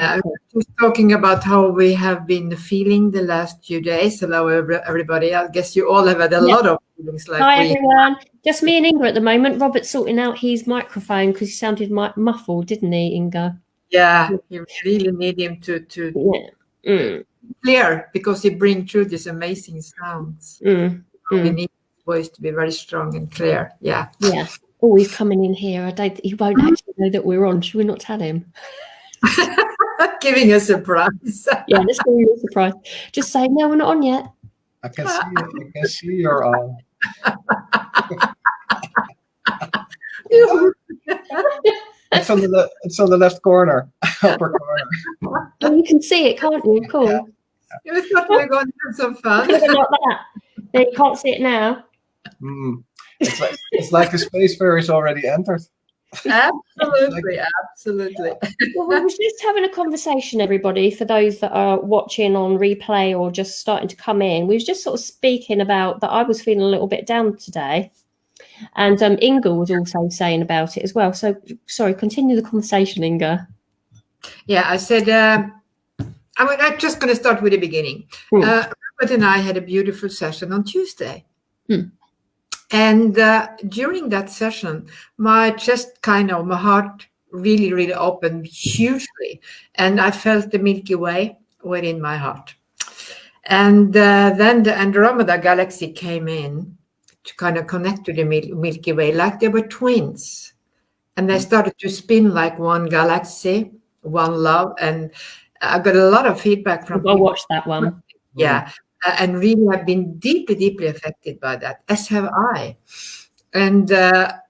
I was just talking about how we have been feeling the last few days. Hello, everybody. I guess you all have had a lot of feelings like Hi, everyone. Just me and Inga at the moment. Robert's sorting out his microphone because he sounded muffled, didn't he, Inga? Yeah, you really need him to clear, because he brings through these amazing sounds. We need his voice to be very strong and clear. Yeah. Yeah. Oh, he's coming in here. He won't actually know that we're on. Should we not tell him? Giving a surprise. Yeah, let's give you a surprise. Just say, no, we're not on yet. I can see you. I can see you're on. It's on the left corner, upper corner. Oh, you can see it, can't you? Cool. Yeah. You thought we were going to have some fun. Not that. Then you can't see it now. It's like the space ferry's already entered. Absolutely, absolutely. Well, we were just having a conversation, everybody, for those that are watching on replay or just starting to come in. We was just sort of speaking about that I was feeling a little bit down today. And Inga was also saying about it as well. So, sorry, continue the conversation, Inga. Yeah, I said, I'm just going to start with the beginning. Robert and I had a beautiful session on Tuesday. And during that session, my heart really, really opened hugely. And I felt the Milky Way within my heart. And then the Andromeda galaxy came in to kind of connect to the Milky Way, like they were twins. And they started to spin like one galaxy, one love. And I got a lot of feedback from people. I watched that one. Yeah. And really have been deeply, deeply affected by that, as have I. And the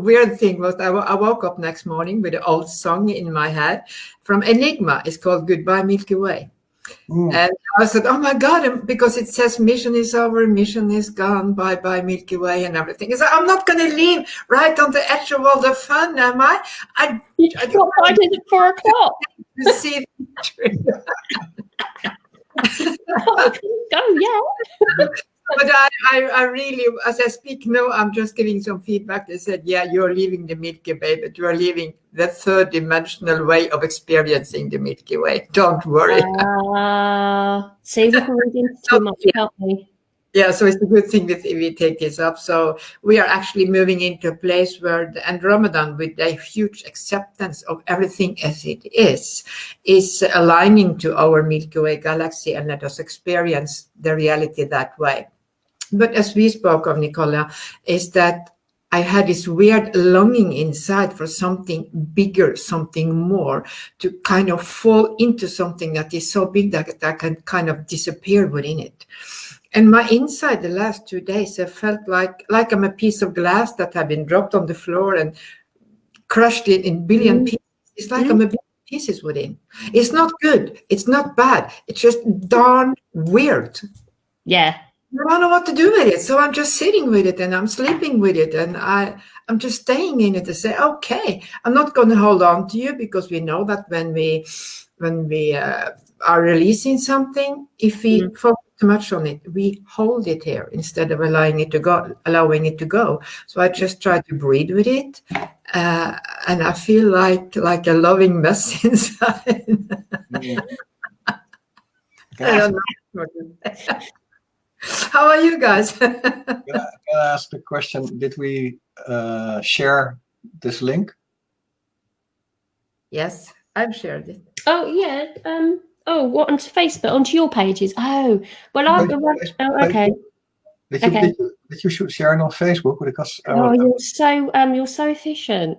weird thing was I woke up next morning with an old song in my head from Enigma. It's called Goodbye Milky Way. And I said, oh my God, because it says mission is over, mission is gone, bye-bye Milky Way and everything. So I'm not going to leave right on the edge of all the fun, am I? I did it at 4 o'clock. To see Go, yeah. But I really, as I speak now, I'm just giving some feedback. They said, yeah, you're leaving the Milky Way, but you're leaving the third dimensional way of experiencing the Milky Way. Don't worry. See, we can read into too much, can't we? Yeah, so it's a good thing that we take this up. So we are actually moving into a place where the Andromedan, with a huge acceptance of everything as it is aligning to our Milky Way galaxy and let us experience the reality that way. But as we spoke of, Nicola, is that I had this weird longing inside for something bigger, something more, to kind of fall into something that is so big that I can kind of disappear within it. And my inside the last 2 days, I felt like I'm a piece of glass that had been dropped on the floor and crushed it in billion pieces. It's like I'm a billion pieces within. It's not good. It's not bad. It's just darn weird. Yeah. I don't know what to do with it. So I'm just sitting with it and I'm sleeping with it. And I'm just staying in it to say, okay, I'm not going to hold on to you, because we know that when we are releasing something, if we focus too much on it, we hold it here instead of allowing it to go. So I just try to breathe with it, and I feel like a loving mess inside. I don't know. How are you guys? Can I ask the question? Did we share this link? Yes, I've shared it. Oh yeah. What, onto Facebook, onto your pages? Oh, well, okay. Did you should share it on Facebook? Because you're so efficient.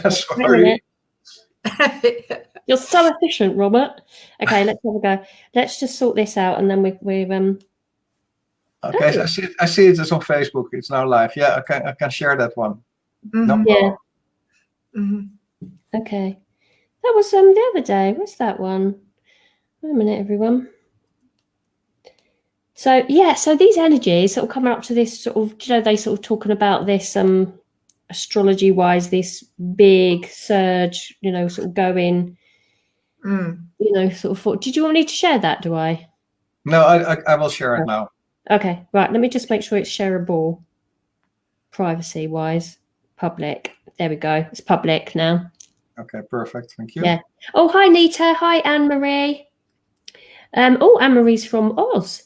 Sorry. You're so efficient, Robert. Okay, let's have a go. Let's just sort this out, and then we Okay, so I see it's on Facebook. It's now live. Yeah, I can share that one. Yeah. Okay. That was the other day. What's that one? Wait a minute, everyone. So these energies sort of coming up to this sort of, they sort of talking about this astrology wise, this big surge, sort of going, sort of. Did you want me to share that? Do I? No, I will share it now. Okay, right. Let me just make sure it's shareable, privacy wise, public. There we go. It's public now. Okay, perfect. Thank you. Yeah. Oh, hi, Nita. Hi, Anne-Marie. Anne-Marie's from Oz.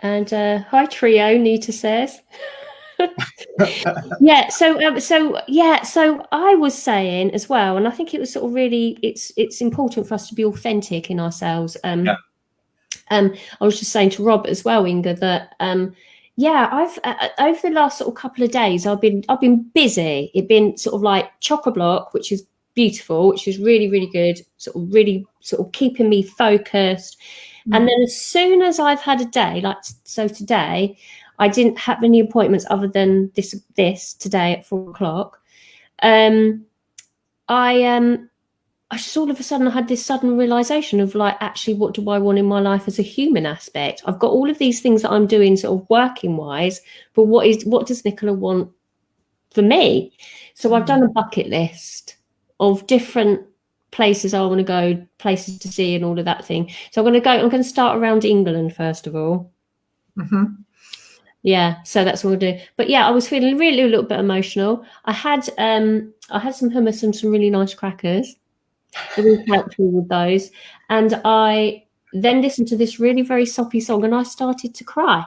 And hi, Trio, Nita says. Yeah, so I was saying as well, and I think it was sort of really, it's important for us to be authentic in ourselves. I was just saying to Robert as well, Inga, that I've over the last sort of couple of days, I've been busy. It's been sort of like chock-a-block, which is beautiful, which is really, really good, really keeping me focused. And then as soon as I've had a day, like so today, I didn't have any appointments other than this today at 4:00. I just all of a sudden had this sudden realization of like, actually, what do I want in my life as a human aspect? I've got all of these things that I'm doing sort of working wise, but what does Nicola want for me? So I've done a bucket list of different places I want to go, places to see and all of that thing. So I'm going to start around England first of all. Yeah, so that's what we'll do. But yeah, I was feeling really a little bit emotional. I had some hummus and some really nice crackers. It really helped me with those. And I then listened to this really very soppy song and I started to cry.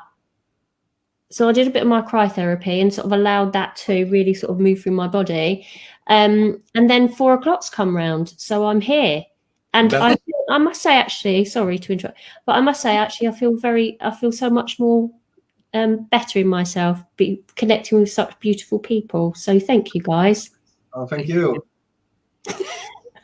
So I did a bit of my cry therapy and sort of allowed that to really sort of move through my body. And then 4:00's come round, so I'm here. And I must say, actually, sorry to interrupt, but I must say, actually, I feel so much more better in myself, connecting with such beautiful people. So thank you, guys. Oh, thank you.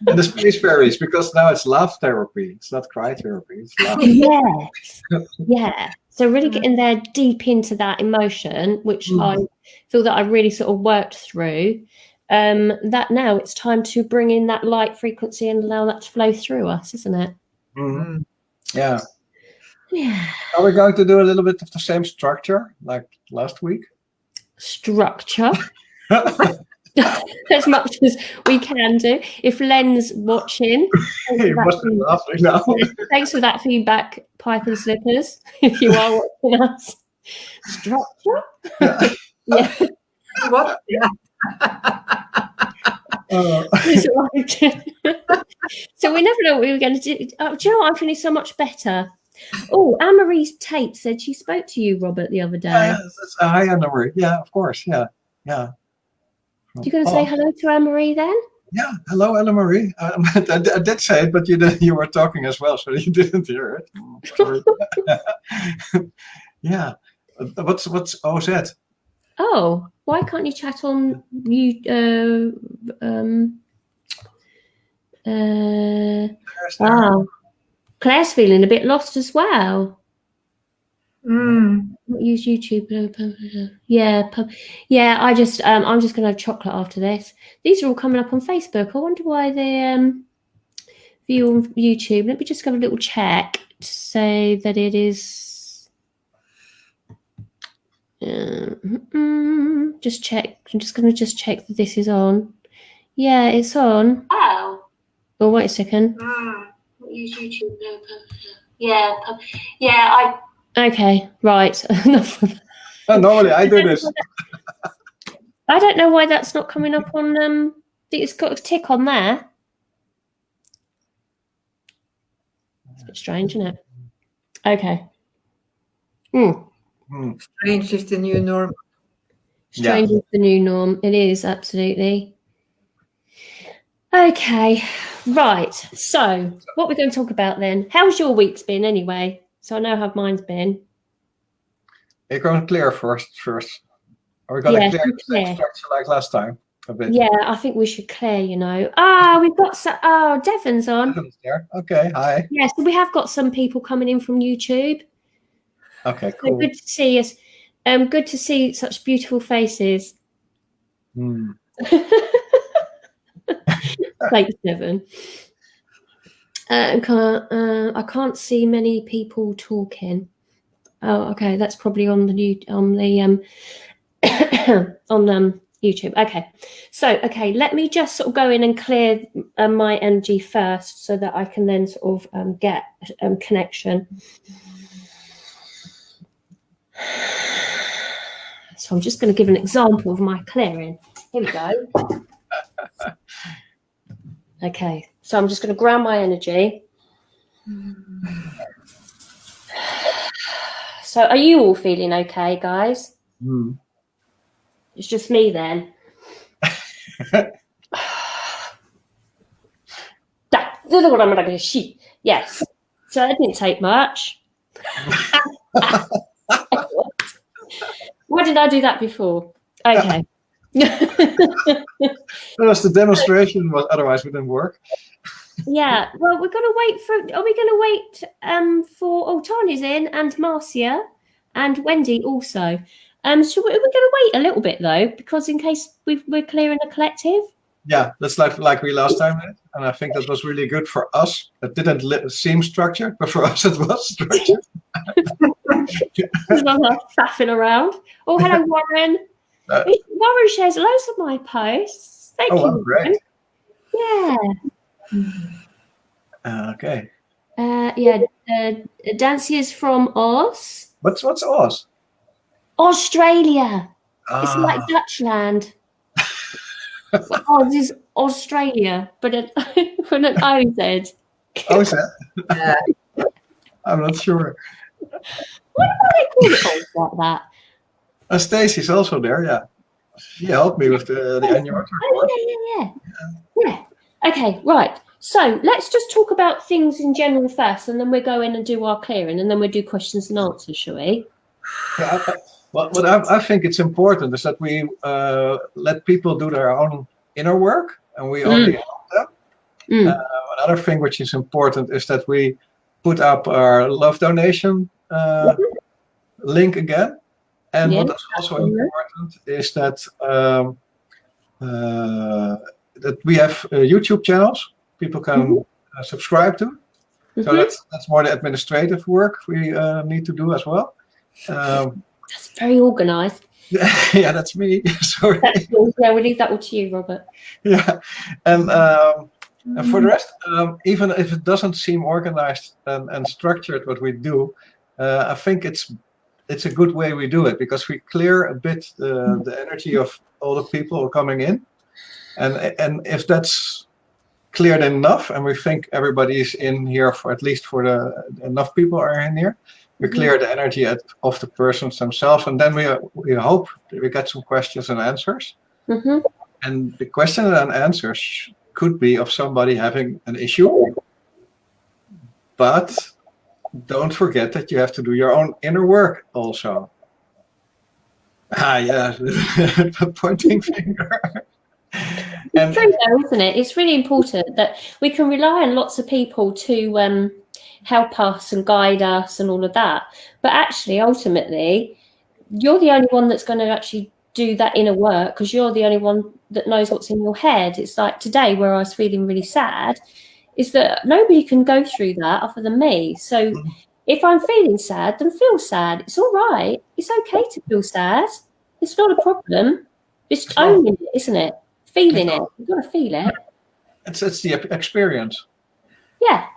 And the space varies because now it's love therapy. It's not cry therapy. It's love. Yes. Yeah. So really getting there deep into that emotion, which I feel that I really sort of worked through. That now it's time to bring in that light frequency and allow that to flow through us, isn't it? Yeah. Are we going to do a little bit of the same structure like last week? Structure? As much as we can do. If Len's watching, thanks for that feedback, Pipe and Slippers. If you are watching us, structure. Yeah. What? So we never know what we were going to do. Oh, do you know what? I'm feeling so much better. Oh, Anne-Marie Tate said she spoke to you, Robert, the other day. Hi, Anne-Marie. Yeah, of course. Yeah. You going to say hello to Anne-Marie then? Yeah, hello, Anne-Marie. I did say it, but you were talking as well, so you didn't hear it. Sorry. Yeah. What's OZ? Oh, why can't you chat on Claire's feeling a bit lost as well. Use YouTube. Yeah. I'm just gonna have chocolate after this. These are all coming up on Facebook. I wonder why they view on YouTube. Let me just have a little check to say that it is. Just check. I'm just gonna check that this is on. Yeah, it's on. Oh. Oh, wait a second. Use YouTube. Okay, right. Enough of that. Normally I do this. I don't know why that's not coming up on. It's got a tick on there. It's a bit strange, isn't it? Okay. Strange is the new norm. Strange is the new norm. It is, absolutely. Okay, right. So, what we're going to talk about then? How's your week's been anyway? So I know how mine's been. You're going to clear first. Are we going to clear the same structure like last time? A bit. Yeah, I think we should clear, you know. We've got Devon's on. Devon's there. Okay, hi. Yeah, so we have got some people coming in from YouTube. Okay, cool. So good to see us. Good to see such beautiful faces. Thanks, Devon. I can't see many people talking. Oh, okay, that's probably on the YouTube. Okay, so let me just sort of go in and clear my energy first, so that I can then sort of get connection. So I'm just going to give an example of my clearing. Here we go. Okay, so I'm just going to ground my energy. So are you all feeling okay, guys? It's just me then. Yes. So it didn't take much. Why did I do that before? Okay. That was the demonstration, but otherwise it didn't work. Yeah. Well, we're going to wait for. Are we going to wait for? Oh, Tanya's in, and Marcia, and Wendy also. So we're going to wait a little bit though, because in case we're clearing a collective. Yeah, that's like we last time did, and I think that was really good for us. It didn't seem structured, but for us it was structured. There's not faffing around. Oh, hello, Warren. Warren shares loads of my posts. Thank you. Oh, great. Yeah. Okay. Dancia's from Oz. What's Oz? Australia. It's like Dutchland. Oz is Australia, but an OZ. OZ? I'm not sure. Why do they call it Oz like that? Stacey's also there, yeah. She helped me with the annual report. Yeah. Okay, right. So let's just talk about things in general first, and then we'll go in and do our clearing, and then we'll do questions and answers, shall we? Yeah, what I think it's important is that we let people do their own inner work, and we only help them. Another thing which is important is that we put up our love donation link again. And what is also important is that that we have YouTube channels people can subscribe to. So that's more the administrative work we need to do as well. That's very organised. Yeah, that's me. Sorry. Yeah, we'll leave that all to you, Robert. Yeah, and for the rest, even if it doesn't seem organized and structured what we do, I think it's a good way we do it, because we clear a bit the energy of all the people coming in, and if that's cleared enough, and we think everybody is in here for at least for enough people are in here, we clear the energy of the persons themselves, and then we hope that we get some questions and answers. And the question and answers could be of somebody having an issue, but don't forget that you have to do your own inner work also. Yeah, pointing finger. It's true though, isn't it? It's really important that we can rely on lots of people to help us and guide us and all of that. But actually, ultimately, you're the only one that's going to actually do that inner work, because you're the only one that knows what's in your head. It's like today where I was feeling really sad, is that nobody can go through that other than me. So if I'm feeling sad, then feel sad. It's all right. It's okay to feel sad. It's not a problem. It's owning it, isn't it? Feeling it. You've got to feel it. It's the experience. Yeah.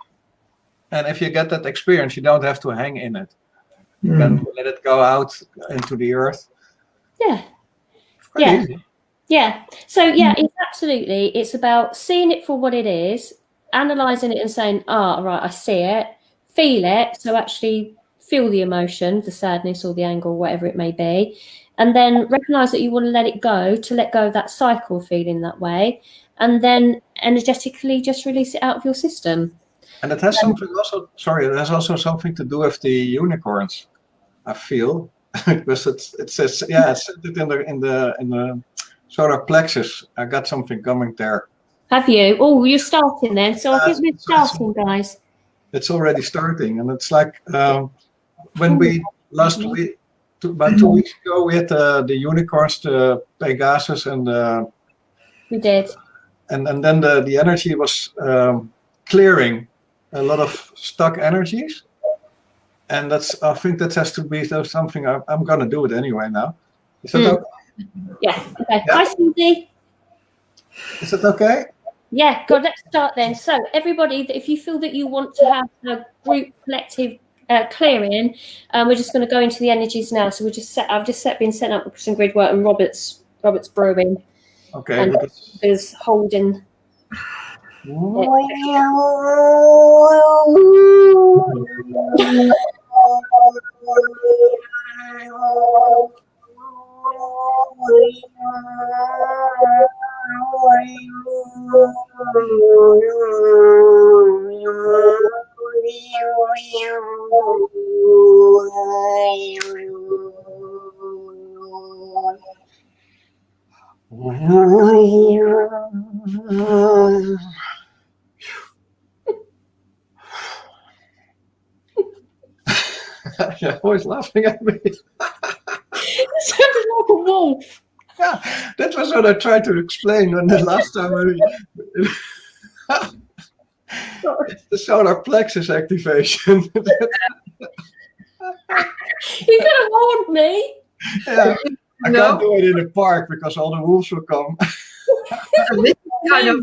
And if you get that experience, you don't have to hang in it. You can let it go out into the earth. Yeah. Easy. Yeah. So yeah, it's absolutely. It's about seeing it for what it is, analysing it and saying, right, I see it, feel it. So actually feel the emotion, the sadness or the anger, or whatever it may be. And then recognise that you want to let go of that cycle feeling that way. And then energetically just release it out of your system. And it has something also, it has also something to do with the unicorns, I feel. Because it says, it's in the solar plexus. I got something coming there. Have you? Oh, you're starting then. So I think we're starting, guys. It's already starting, and it's like when we last week, about 2 weeks ago, we had the unicorns, the Pegasus, and we did. And then the energy was clearing a lot of stuck energies. And I think that has to be something I'm going to do it anyway now. Is that okay? Yeah. Okay. Yeah. Hi, Susie. Is that okay? Yeah. Good. Let's start then. So, everybody, if you feel that you want to have a group collective clearing. We're just going to go into the energies now. So I've just been setting up some grid work, and Robert's brewing. Okay. And is holding. You're always laughing at me. It sounded like a wolf. Yeah, that was what I tried to explain when the last time. It's the solar plexus activation. You could have warned me. Yeah, I can't do it in the park because all the wolves will come. This is kind of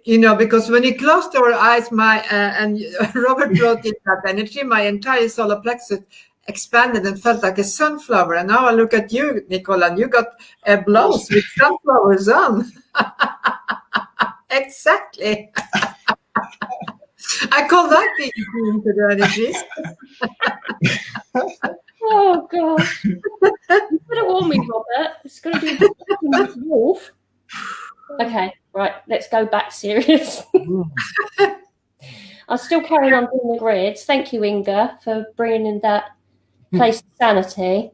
funny, because when you closed our eyes, and Robert brought in that energy, my entire solar plexus expanded and felt like a sunflower. And now I look at you, Nicole, and you got a blouse with sunflowers on. Exactly. I call that being into the energies. Oh gosh! You could have warned me, Robert. It's going to be a wolf. Okay, right. Let's go back serious. I'm still carrying on doing the grids. Thank you, Inga, for bringing in that place of sanity.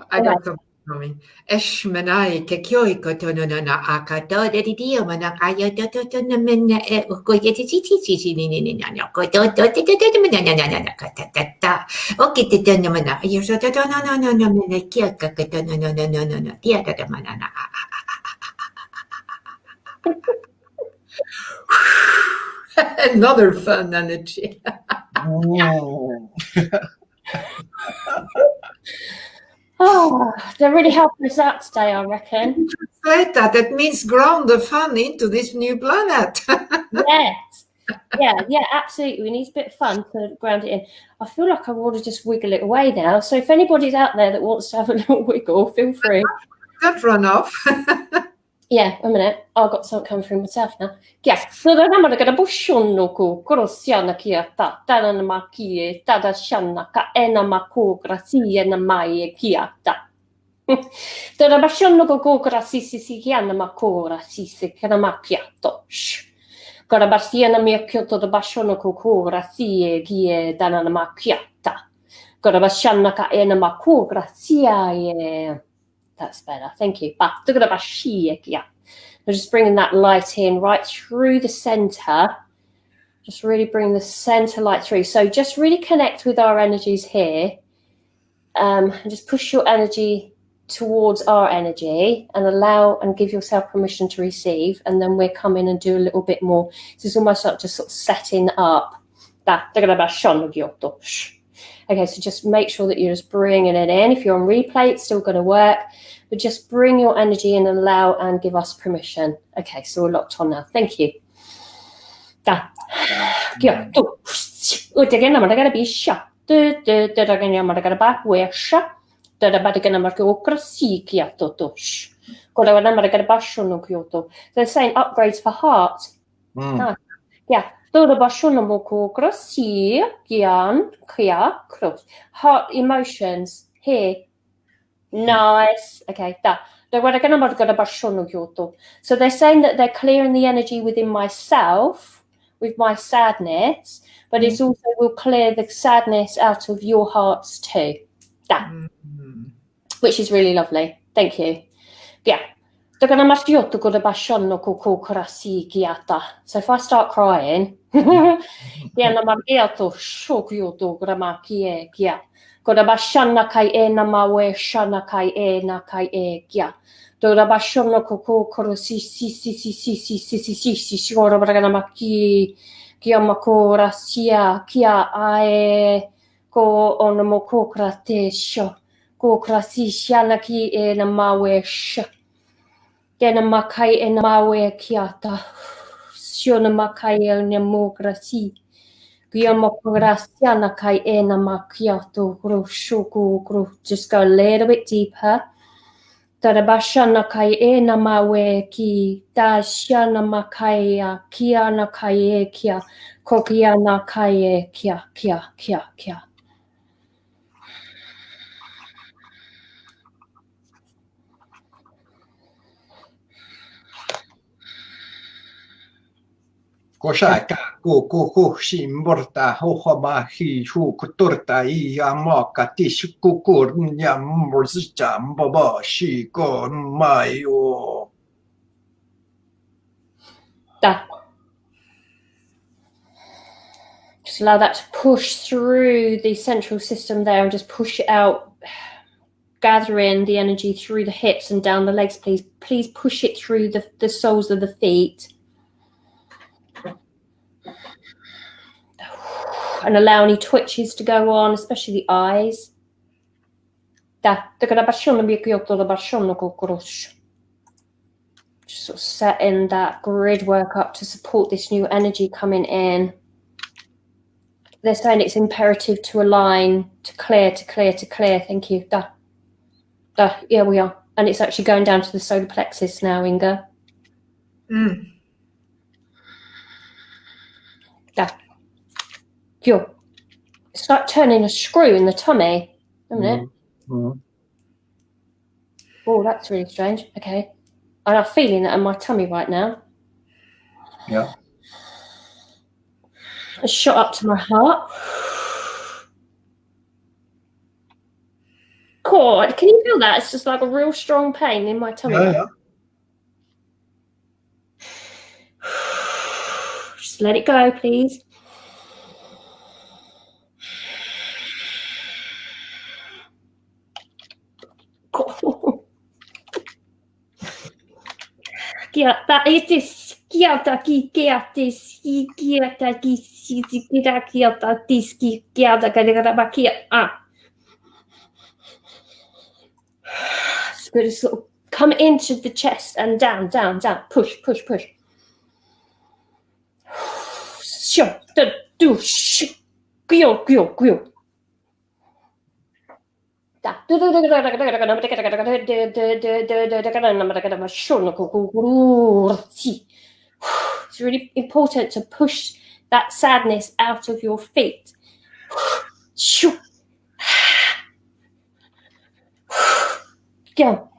I got something coming. Eshmanai kekyoi kotono na akato de dio manakayo to na mena e ukoyeti chichi ni na koto to manana katata. Okay, to no mana. You so to no mena kia kakato no dia da manana. Another fun energy. Oh, they're really helping us out today, I reckon. Translate that. That means ground the fun into this new planet. Yes. Yeah, absolutely. We need a bit of fun to ground it in. I feel like I want to just wiggle it away now. So if anybody's out there that wants to have a little wiggle, feel free. Don't run off. Yeah, a minute. I've got something coming through myself now. Yeah. So the number gonna bushono ko korosiana kia ta tana makie tada shana ka ena mako gracia na mai kia ta. Tada bashono ko grasisi kiana mako grasisi kana makiato. Gora basiana mia kyoto da bashono ko gracia kie dana makiata. Gora bashana ka ena mako gracia ye. That's better. Thank you. Yeah. I'm just bringing that light in right through the center. Just really bring the center light through. So just really connect with our energies here. And just push your energy towards our energy and allow and give yourself permission to receive. And then we'll come in and do a little bit more. This is almost like just sort of setting up. Okay, so just make sure that you're just bringing it in. If you're on replay, it's still going to work. But just bring your energy in and allow and give us permission. Okay, so we're locked on now. Thank you. They're saying upgrades for heart. Yeah. Heart emotions here. Nice. Okay. So they're saying that they're clearing the energy within myself with my sadness, but it's also will clear the sadness out of your hearts too. Which is really lovely. Thank you. Yeah. So if I start crying, Godabashana kai e na mawe shana kai e na kai e kia. Dorabashona koko korosi si maki kia makora sia kia ae ko onamoko krate sho ko krasi shana ki e na mawe sh. Kena makai e na mawe kiata. siona makaya demokrasi. Just go a little bit deeper. Darabashana kaya mawe ki dashana makaya kia na kaya kia kokia na kaya kia. Koshaka, ko, shimborta, hohama, hishu, kuturta, iyamaka, tishukukur, nyamurzicham, baba, shiko, mayo. Da. Just allow that to push through the central system there and just push it out. Gather in the energy through the hips and down the legs, please. Please push it through the soles of the feet. And allow any twitches to go on, especially the eyes. Just sort of setting that grid work up to support this new energy coming in. They're saying it's imperative to align, to clear. Thank you. Here we are. And it's actually going down to the solar plexus now, Inga. It's like turning a screw in the tummy, isn't it? Oh, that's really strange. Okay. And I'm feeling that in my tummy right now. Yeah. A shot up to my heart. God, can you feel that? It's just like a real strong pain in my tummy. Yeah. Just let it go, please. It's good to sort of come into the chest and down. Push. It's really important to push that sadness out of your feet. Go.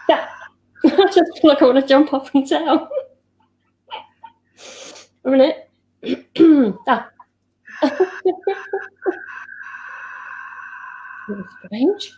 I just feel like I want to jump up and down. A minute. Strange.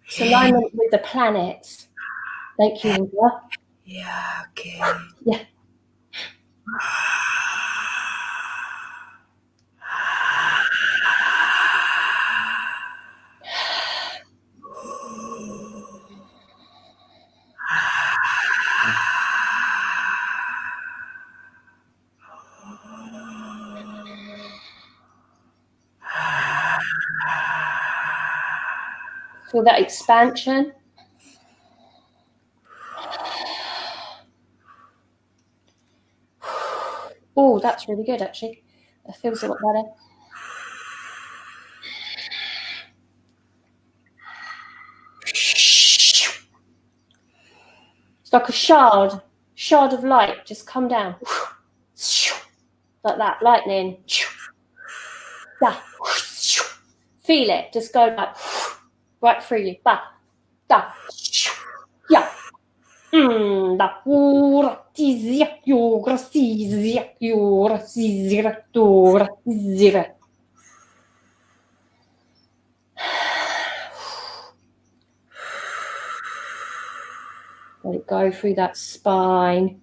It's alignment with the planets. Thank you, Indra. Yeah, okay. Yeah. Feel that expansion. Oh, that's really good, actually. It feels a lot better. It's like a shard of light just come down. Like that, lightning. Feel it, just go like right through you. Yeah. Let it go through that spine.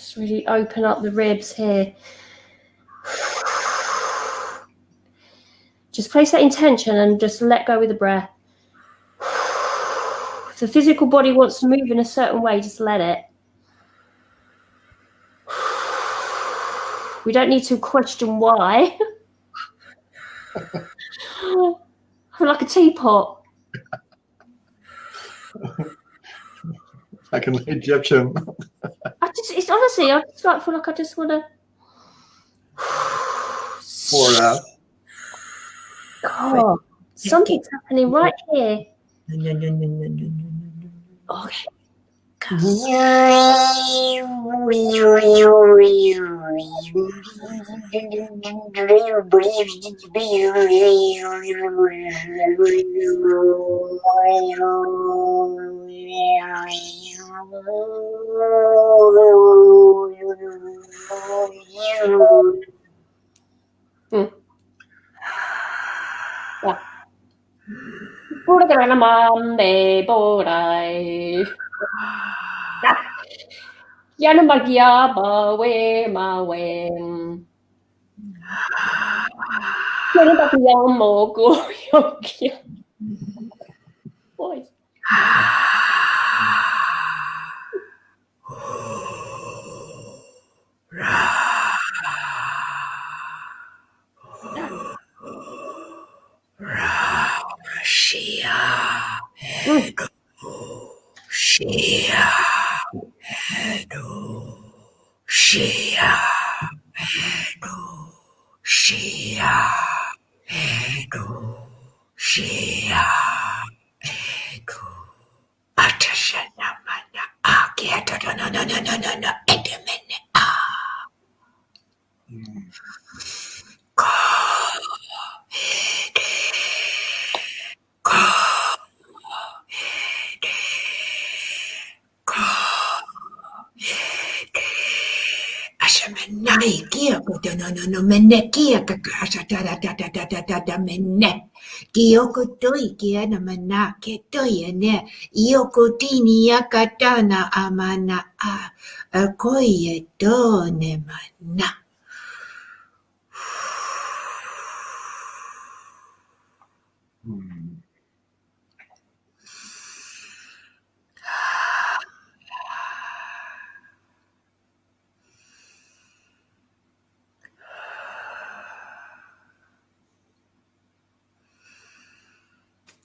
Just really open up the ribs here. Just place that intention and just let go with the breath. If the physical body wants to move in a certain way, just let it. We don't need to question why. I feel like a teapot. Like an Egyptian. It's honestly, I just feel like I just want to Pour it out. Oh, something's happening right here. Okay. Yana magia ba we ma we. Yana magia mo go yoki. Boy. Shia, Shia, Shia, Shia, Shia, Patricia namana akiato no edemene Ashamanai kia koto no mene kia kakasa da mene kioko toi kia na mana ke toi ne ioko tini akatana amana a koie to ne mana.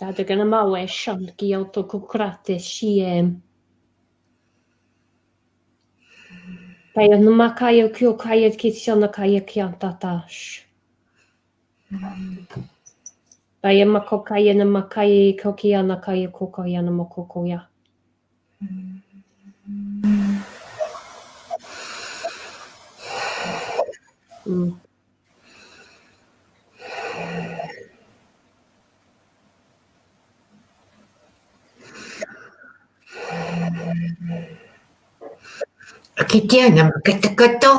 Dada gana mawe shan gioto kukrate shiem. Paya numakayo kyo kaya kitsona kaya kiantatash. Paya makokaya na makaya kokiana kaya kokoya na mokokoya. Kitiana makatakato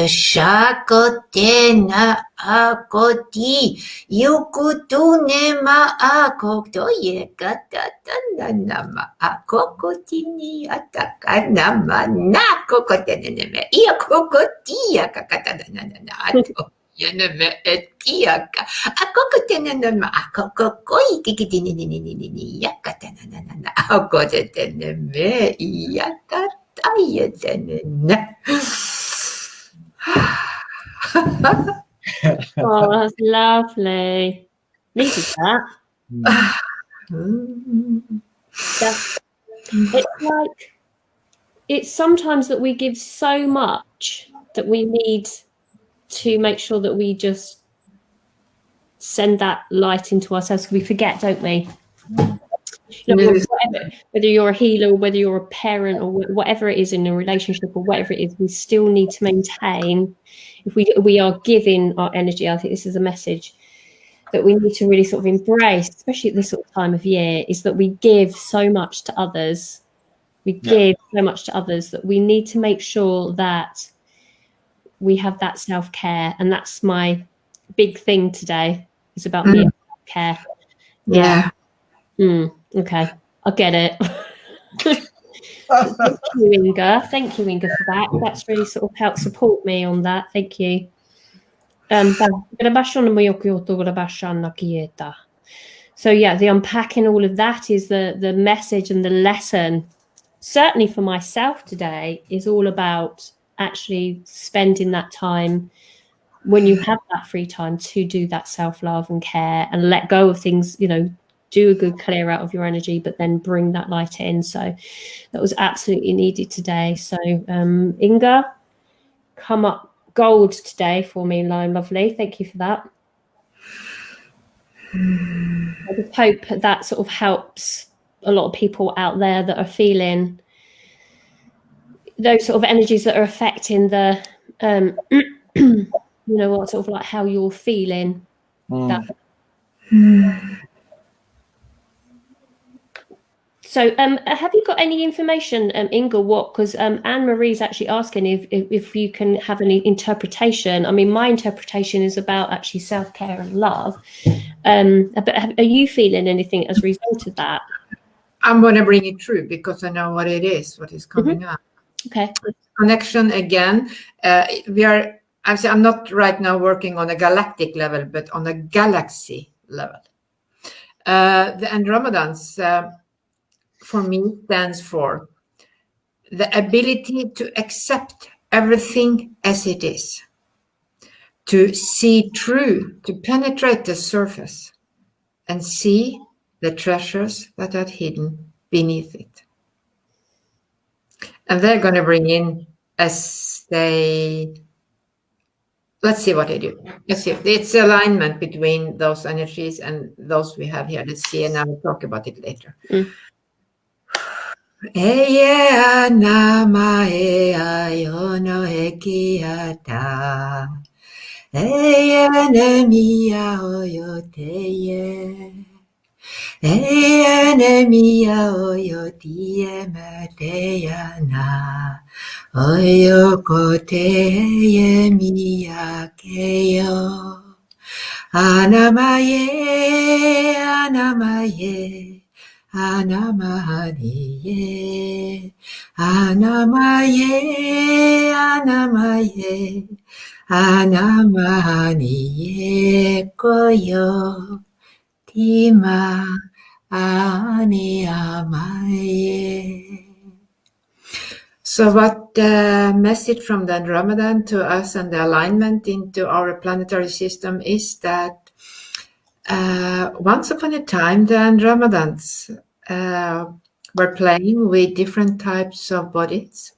Shakotena akoti yokotune ma akotoye katatana nama akokotini atakana mana kokoteneme iakokotia kakatana ato yeneme etiaka akokotenema akokokoi kikitini yakatana akoteneme iakatayetenene. Oh, that's lovely. Needed that. It's like, it's sometimes that we give so much that we need to make sure that we just send that light into ourselves. We forget, don't we? You know, whether you're a healer, or whether you're a parent, or whatever it is in a relationship, or whatever it is, we still need to maintain. If we are giving our energy, I think this is a message that we need to really sort of embrace, especially at this sort of time of year, is that we give so much to others. We give so much to others that we need to make sure that we have that self-care. And that's my big thing today. It's about me and self-care. Yeah. Okay, I get it. Thank you, Inga. Thank you, Inga, for that. That's really sort of helped support me on that. Thank you. So yeah, the unpacking all of that is the message and the lesson. Certainly for myself today is all about actually spending that time when you have that free time to do that self-love and care and let go of things, do a good clear out of your energy, but then bring that light in. So that was absolutely needed today. So Inga, come up gold today for me, lovely. Thank you for that. I just hope that sort of helps a lot of people out there that are feeling those sort of energies that are affecting the, what sort of like how you're feeling. That. So have you got any information, Inga, because Anne-Marie's actually asking if you can have any interpretation. I mean, my interpretation is about actually self-care and love. But are you feeling anything as a result of that? I'm going to bring it through because I know what it is, what is coming up. Okay. Connection again. I'm not right now working on a galactic level, but on a galaxy level. The Andromedans, for me, stands for the ability to accept everything as it is, to see through, to penetrate the surface and see the treasures that are hidden beneath it. And they're going to bring in let's see what they do. Let's see. It's alignment between those energies and those we have here. Let's see, and I will talk about it later. Eye nama ayono ekiata. Eye nemia oyoteye. Eye nemia oyotie mateyana. Oyokoteye miyakeyo. Anamaye, anamaye. Anamahaniye, anamaye, anamaye, anamahaniye, koyo, tima, aniamaye. So what the message from the Andromedan to us and the alignment into our planetary system is that once upon a time, the Andromedans were playing with different types of bodies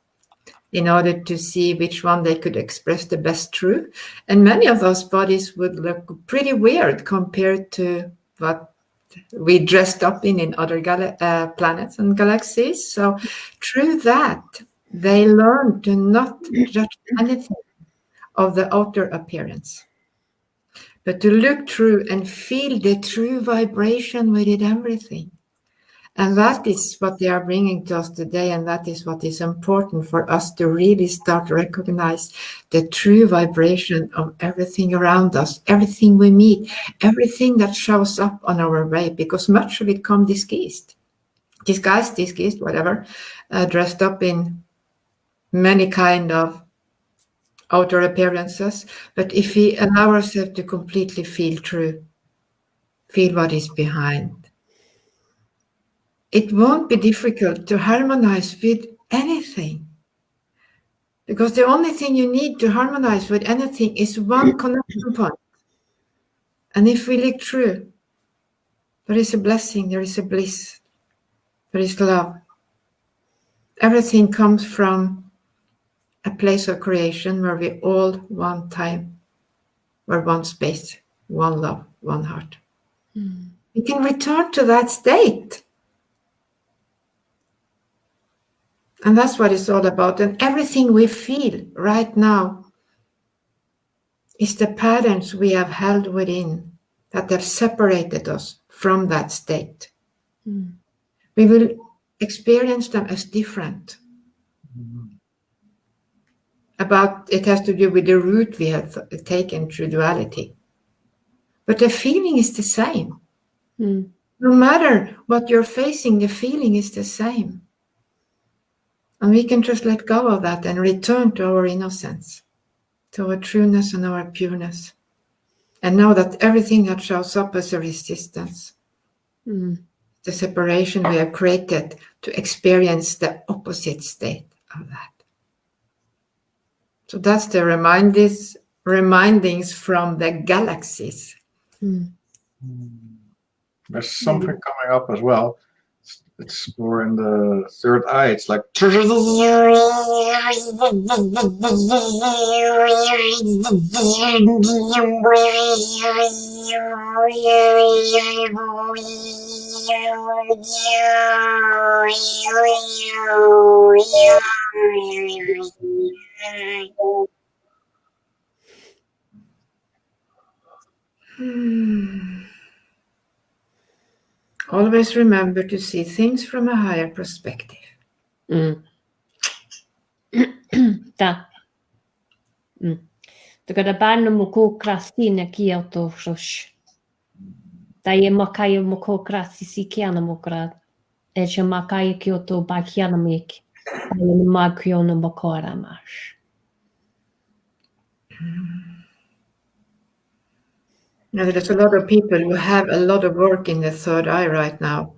in order to see which one they could express the best through. And many of those bodies would look pretty weird compared to what we dressed up in other planets and galaxies. So through that, they learned to not judge anything of the outer appearance, but to look through and feel the true vibration within everything. And that is what they are bringing to us today, and that is what is important for us to really start to recognize the true vibration of everything around us, everything we meet, everything that shows up on our way, because much of it comes disguised, whatever, dressed up in many kind of outer appearances. But if we allow ourselves to completely feel true, feel what is behind, it won't be difficult to harmonize with anything. Because the only thing you need to harmonize with anything is one connection point. And if we look true, there is a blessing, there is a bliss, there is love. Everything comes from a place of creation where we all one time, were one space, one love, one heart. We can return to that state. And that's what it's all about. And everything we feel right now is the patterns we have held within that have separated us from that state. We will experience them as different. It has to do with the route we have taken through duality. But the feeling is the same. Mm. No matter what you're facing, the feeling is the same. And we can just let go of that and return to our innocence, to our trueness and our pureness. And know that everything that shows up as a resistance, the separation we have created to experience the opposite state of that. So that's the remindings from the galaxies. There's something coming up as well. It's more in the third eye. It's like Always remember to see things from a higher perspective. Da. Tagada bana mo ko krasina kioto shosh. Da ye makaya mo ko krasi si kiana mo kra. E che makaya kioto ba kiana mik. Da ye magriona mo ko aramash. Now, there's a lot of people who have a lot of work in the third eye right now.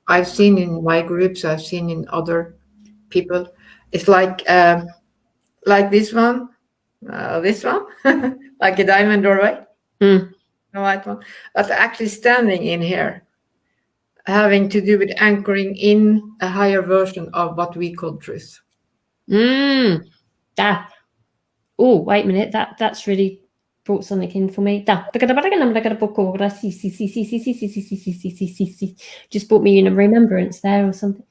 I've seen in my groups, I've seen in other people. It's like this one, like a diamond doorway, the white one. That's actually standing in here, having to do with anchoring in a higher version of what we call truth. Da. Oh, wait a minute. That's really brought something in for me. Just brought me in a remembrance there or something.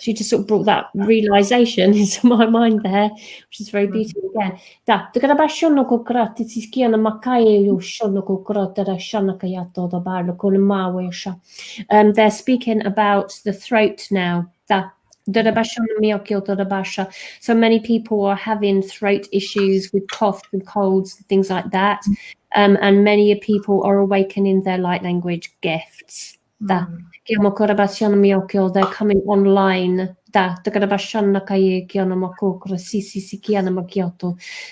She just sort of brought that realization into my mind there, which is very beautiful again. They're speaking about the throat now. So many people are having throat issues with coughs and colds and things like that. And many people are awakening their light language gifts. They're coming online.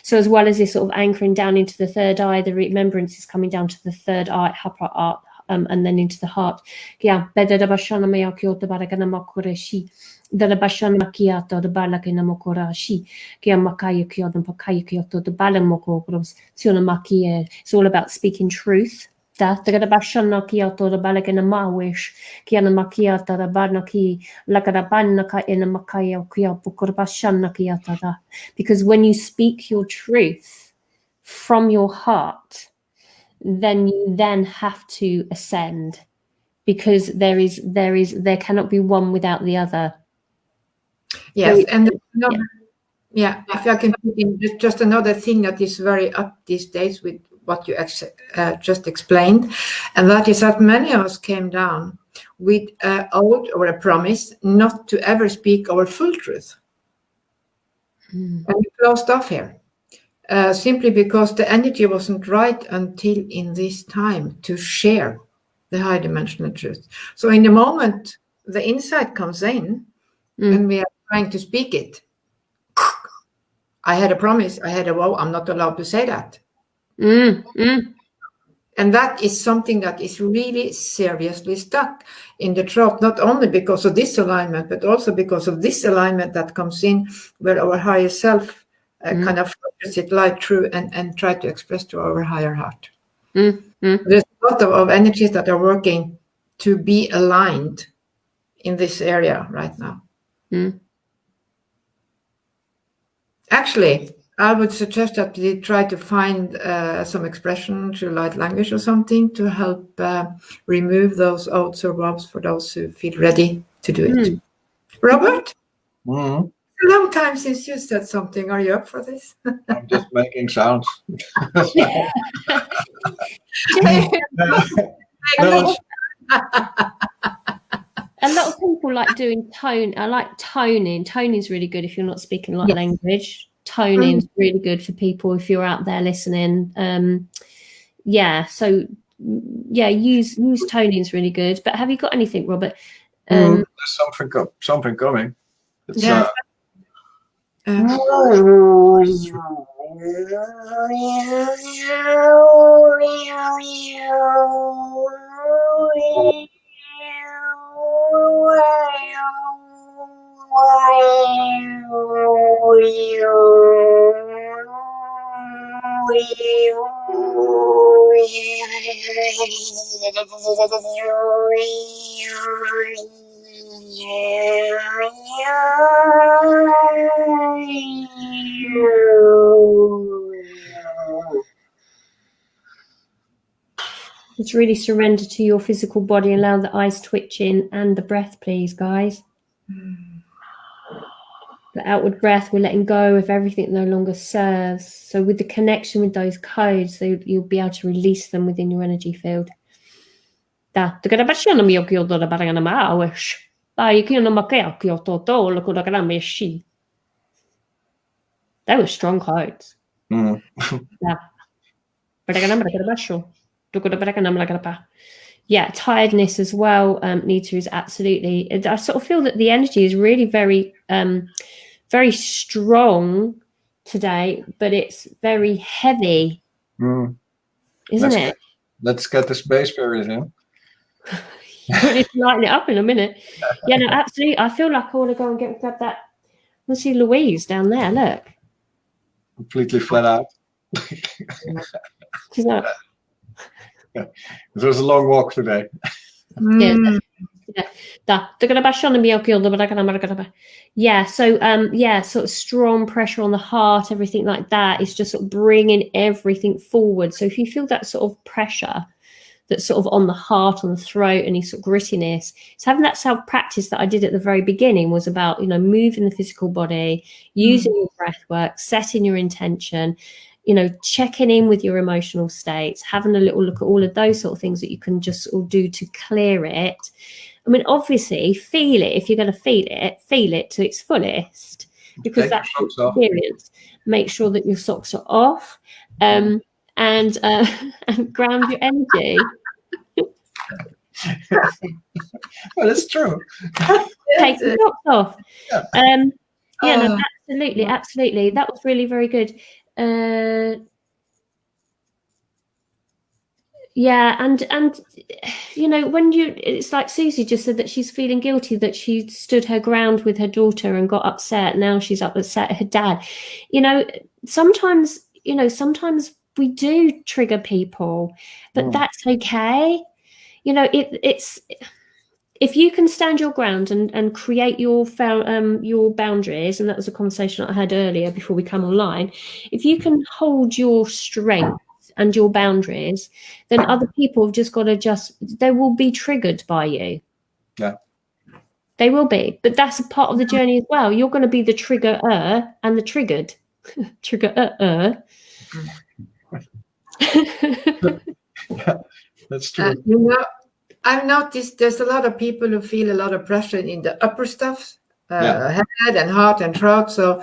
So as well as this sort of anchoring down into the third eye, the remembrance is coming down to the third eye, and then into the heart. It's all about speaking truth. Because when you speak your truth from your heart, then you then have to ascend, because there cannot be one without the other. Yes, and if I can put in just another thing that is very up these days with what you just explained, and that is that many of us came down with an oath or a promise not to ever speak our full truth. And we closed off here, simply because the energy wasn't right until in this time to share the high dimensional truth. So in the moment the insight comes in and we are trying to speak it, I had a promise, I had a vow, I'm not allowed to say that. And that is something that is really seriously stuck in the throat, not only because of this alignment, but also because of this alignment that comes in where our higher self kind of filters it light through and try to express to our higher heart. There's a lot of energies that are working to be aligned in this area right now. Actually, I would suggest that we try to find some expression through light language or something to help remove those odds or bobs for those who feel ready to do it. Robert? Mm-hmm. A long time since you said something. Are you up for this? I'm just making sounds. A lot of people like doing tone. I like toning. Toning is really good if you're not speaking light language. Toning is really good for people if you're out there listening. So use toning is really good. But have you got anything, Robert? There's something coming. It's, Just really surrender to your physical body. Allow the eyes twitching and the breath, please, guys. The outward breath, we're letting go of everything that no longer serves. So with the connection with those codes, so you'll be able to release them within your energy field. That was strong codes. Yeah, tiredness as well, Nita, is absolutely. I sort of feel that the energy is really very, very strong today, but it's very heavy, isn't it? Let's get the space period in. We need to lighten it up in a minute. Yeah, no, absolutely. I feel like I want to go and grab that. I see Louise down there. Look, completely flat out. She's not. Yeah. It was a long walk today. Yeah, so sort of strong pressure on the heart, everything like that is just sort of bringing everything forward. So if you feel that sort of pressure that's sort of on the heart, on the throat, and sort of grittiness, it's having that self practice that I did at the very beginning was about, moving the physical body, using your breath work, setting your intention, checking in with your emotional states, having a little look at all of those sort of things that you can just sort of do to clear it. I mean, obviously, feel it. If you're going to feel it to its fullest, because that's the experience. Make sure that your socks are off, and ground your energy. Well, it's true. Take the socks off. No, absolutely. That was really very good. When it's like Susie just said that she's feeling guilty that she stood her ground with her daughter and got upset. Now she's upset at her dad. Sometimes we do trigger people, but that's okay. It's if you can stand your ground and create your boundaries, and that was a conversation I had earlier before we come online. If you can hold your strength and your boundaries, then other people have just got to they will be triggered by you. Yeah. They will be, but that's a part of the journey as well. You're going to be the triggerer and the triggered. Triggerer. Yeah, that's true. I've noticed there's a lot of people who feel a lot of pressure in the upper stuff, head and heart and throat. So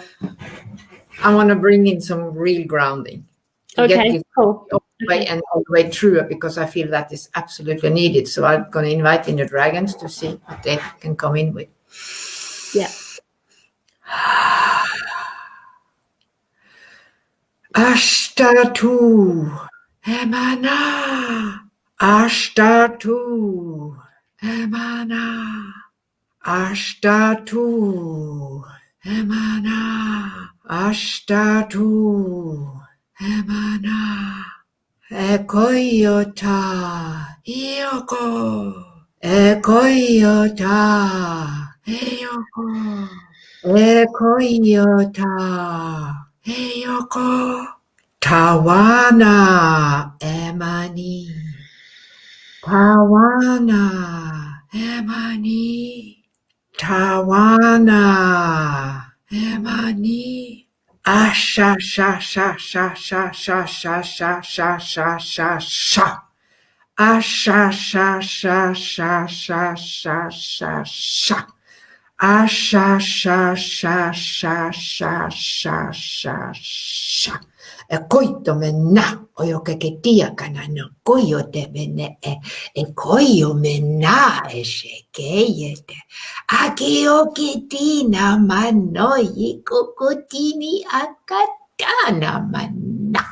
I want to bring in some real grounding. Okay, cool. All the way through it, because I feel that is absolutely needed. So I'm going to invite in the dragons to see what they can come in with. Yeah. Ashtatu Emana. Ashtatu Emana. Ashtatu Emana. Ashtatu Emana. Ekoyota Iyoko. Ekoyota Iyoko. Ekoyota Heyoko. Tawana Emani. Tawana Emani. Tawana Emani. Asha sha sha sha sha sha sha sha sha sha sha sha. Asha sha sha sha sha sha sha sha. Asha sha sha sha sha sha sha sha. E koito me na o yo ke tia kana no koyo te mene e koyo me na e she keyete. Aki o kitina manoi kokotini akatana mana.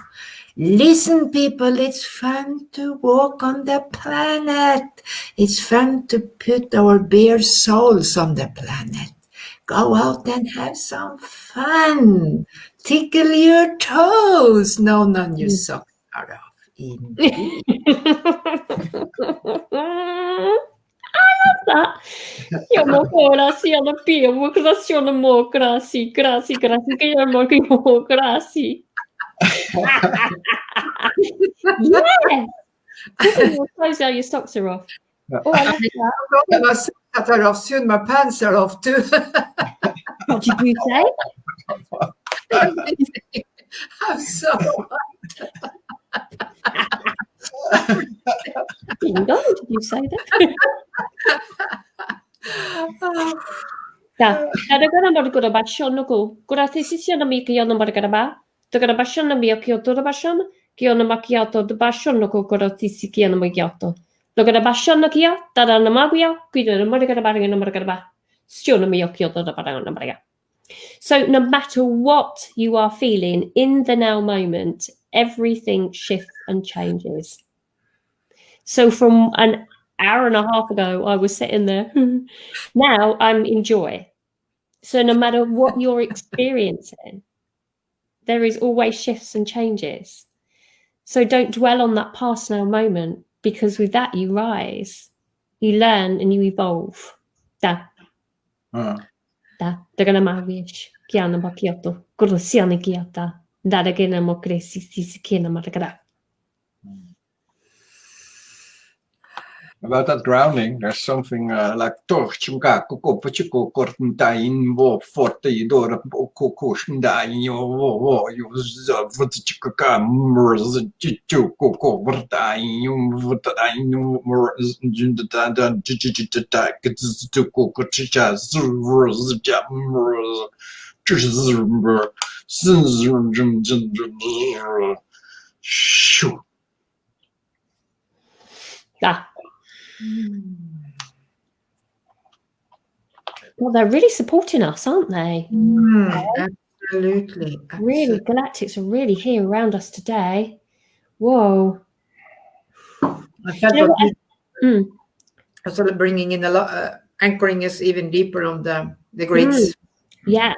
Listen, people, it's fun to walk on the planet. It's fun to put our bare souls on the planet. Go out and have some fun. Tickle your toes. No, none your socks are off. Indeed. I love that. Io mo grazie alla pia, mo grazie mo grazie, grazie, grazie, che io mo grazie. Yeah. Close out, your socks are off. Oh, I love that. My socks are off soon. My pants are off too. What did you say? I'm so Ding dong, did you say that? Da, ada gana mar gora bashon no go. Gora tesisiona mi ki ona mar gora ba. Da gora bashon mi ki o tora bashon, ki ona makiato de bashon no go gora tisiki ona makiato. Da gora bashon no kia, da na magia, ki da mar gora ba na mar gora ba. Stiona mi ki o tora ba na mar gora. So no matter what you are feeling in the now moment, everything shifts and changes. So from an hour and a half ago, I was sitting there. Now I'm in joy. So no matter what you're experiencing, there is always shifts and changes. So don't dwell on that past now moment, because with that you rise, you learn and you evolve. Da. Da. Dagana mawish. Kiana makiato. Kurosiana kiata. Dadagena mokresi sisikina matakara. About that grounding, there's something like torchunga koko pachiko korntain wo forte dora koko shindain yo vutchika murs chichu koko vertain vutain murs jindata jijita kitsu koko chicha zurs jamurs chizur sinzur shoo. Ah. Well, they're really supporting us, aren't they? Absolutely. Really, galactics are really here around us today. Whoa. I felt I started bringing in a lot, anchoring us even deeper on the grids. Yeah.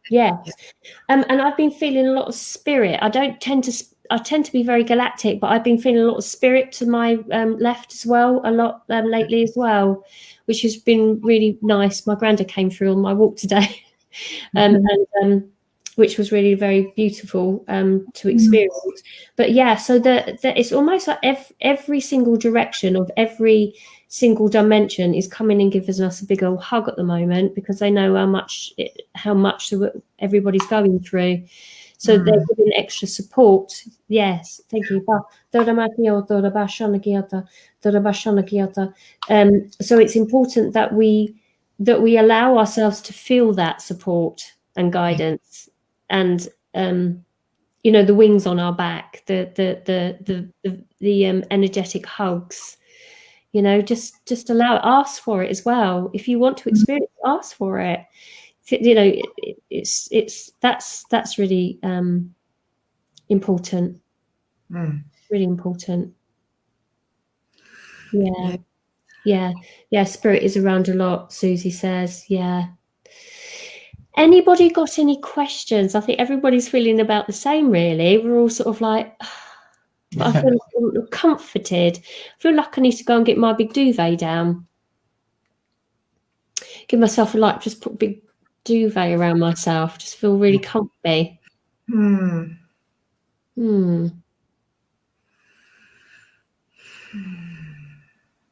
Yes. And I've been feeling a lot of spirit. I tend to be very galactic, but I've been feeling a lot of spirit to my left as well, a lot lately as well, which has been really nice. My granddad came through on my walk today, and which was really very beautiful to experience. But yeah, so it's almost like every single direction of every single dimension is coming and giving us a big old hug at the moment, because they know how much everybody's going through. So they're giving extra support. Yes, thank you. So it's important that we allow ourselves to feel that support and guidance, and the wings on our back, the energetic hugs. Just allow it. Ask for it as well. If you want to experience, ask for it. That's really important. Really important. Yeah. Spirit is around a lot, Susie says. Yeah. Anybody got any questions? I think everybody's feeling about the same, really. We're all sort of like, I feel comforted. I feel like I need to go and get my big duvet down. Give myself just put a big duvet around myself. Just feel really comfy.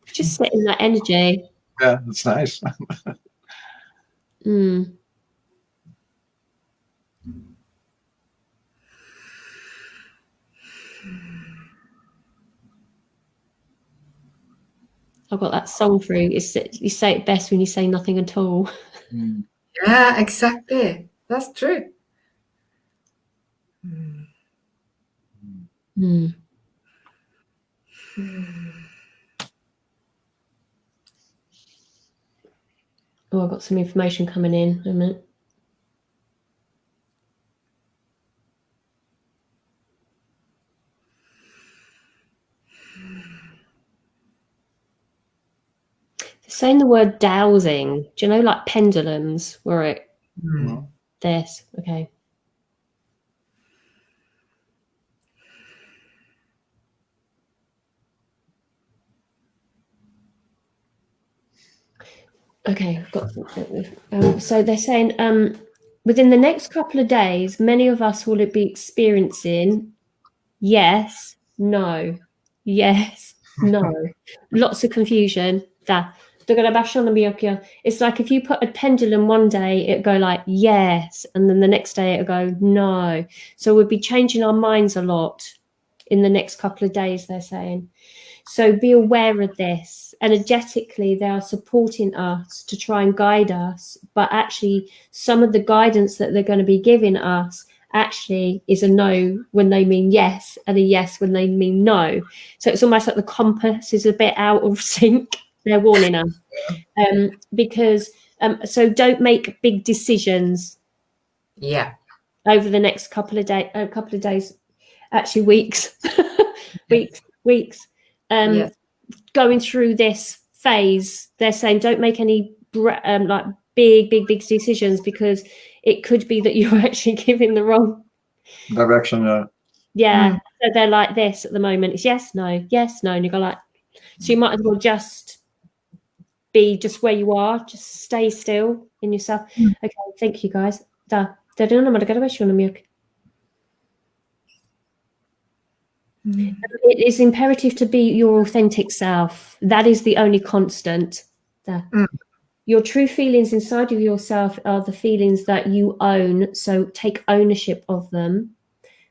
Just sit in that energy. Yeah, that's nice. I've got that song through. You say it best when you say nothing at all. Yeah, exactly. That's true. Oh, I've got some information coming in. A minute. Saying the word dowsing. Do you know, like pendulums? Where it this? Okay. Okay, I've got. So they're saying within the next couple of days, many of us will be experiencing yes, no, yes, no, lots of confusion. It's like if you put a pendulum one day, it'll go like yes, and then the next day it'll go no. So we'll be changing our minds a lot in the next couple of days, they're saying. So be aware of this. Energetically, they are supporting us to try and guide us, but actually some of the guidance that they're going to be giving us actually is a no when they mean yes, and a yes when they mean no. So it's almost like the compass is a bit out of sync. They're warning us. Because so don't make big decisions. Yeah. Over the next couple of days, actually weeks, weeks. Yes. Going through this phase, they're saying don't make any like big decisions, because it could be that you're actually giving the wrong direction. Yeah. So they're like this at the moment. It's yes, no, and you go like, so you might as well just be just where you are, just stay still in yourself. Okay, thank you guys. It is imperative to be your authentic self. That is the only constant. Your true feelings inside of yourself are the feelings that you own, so take ownership of them.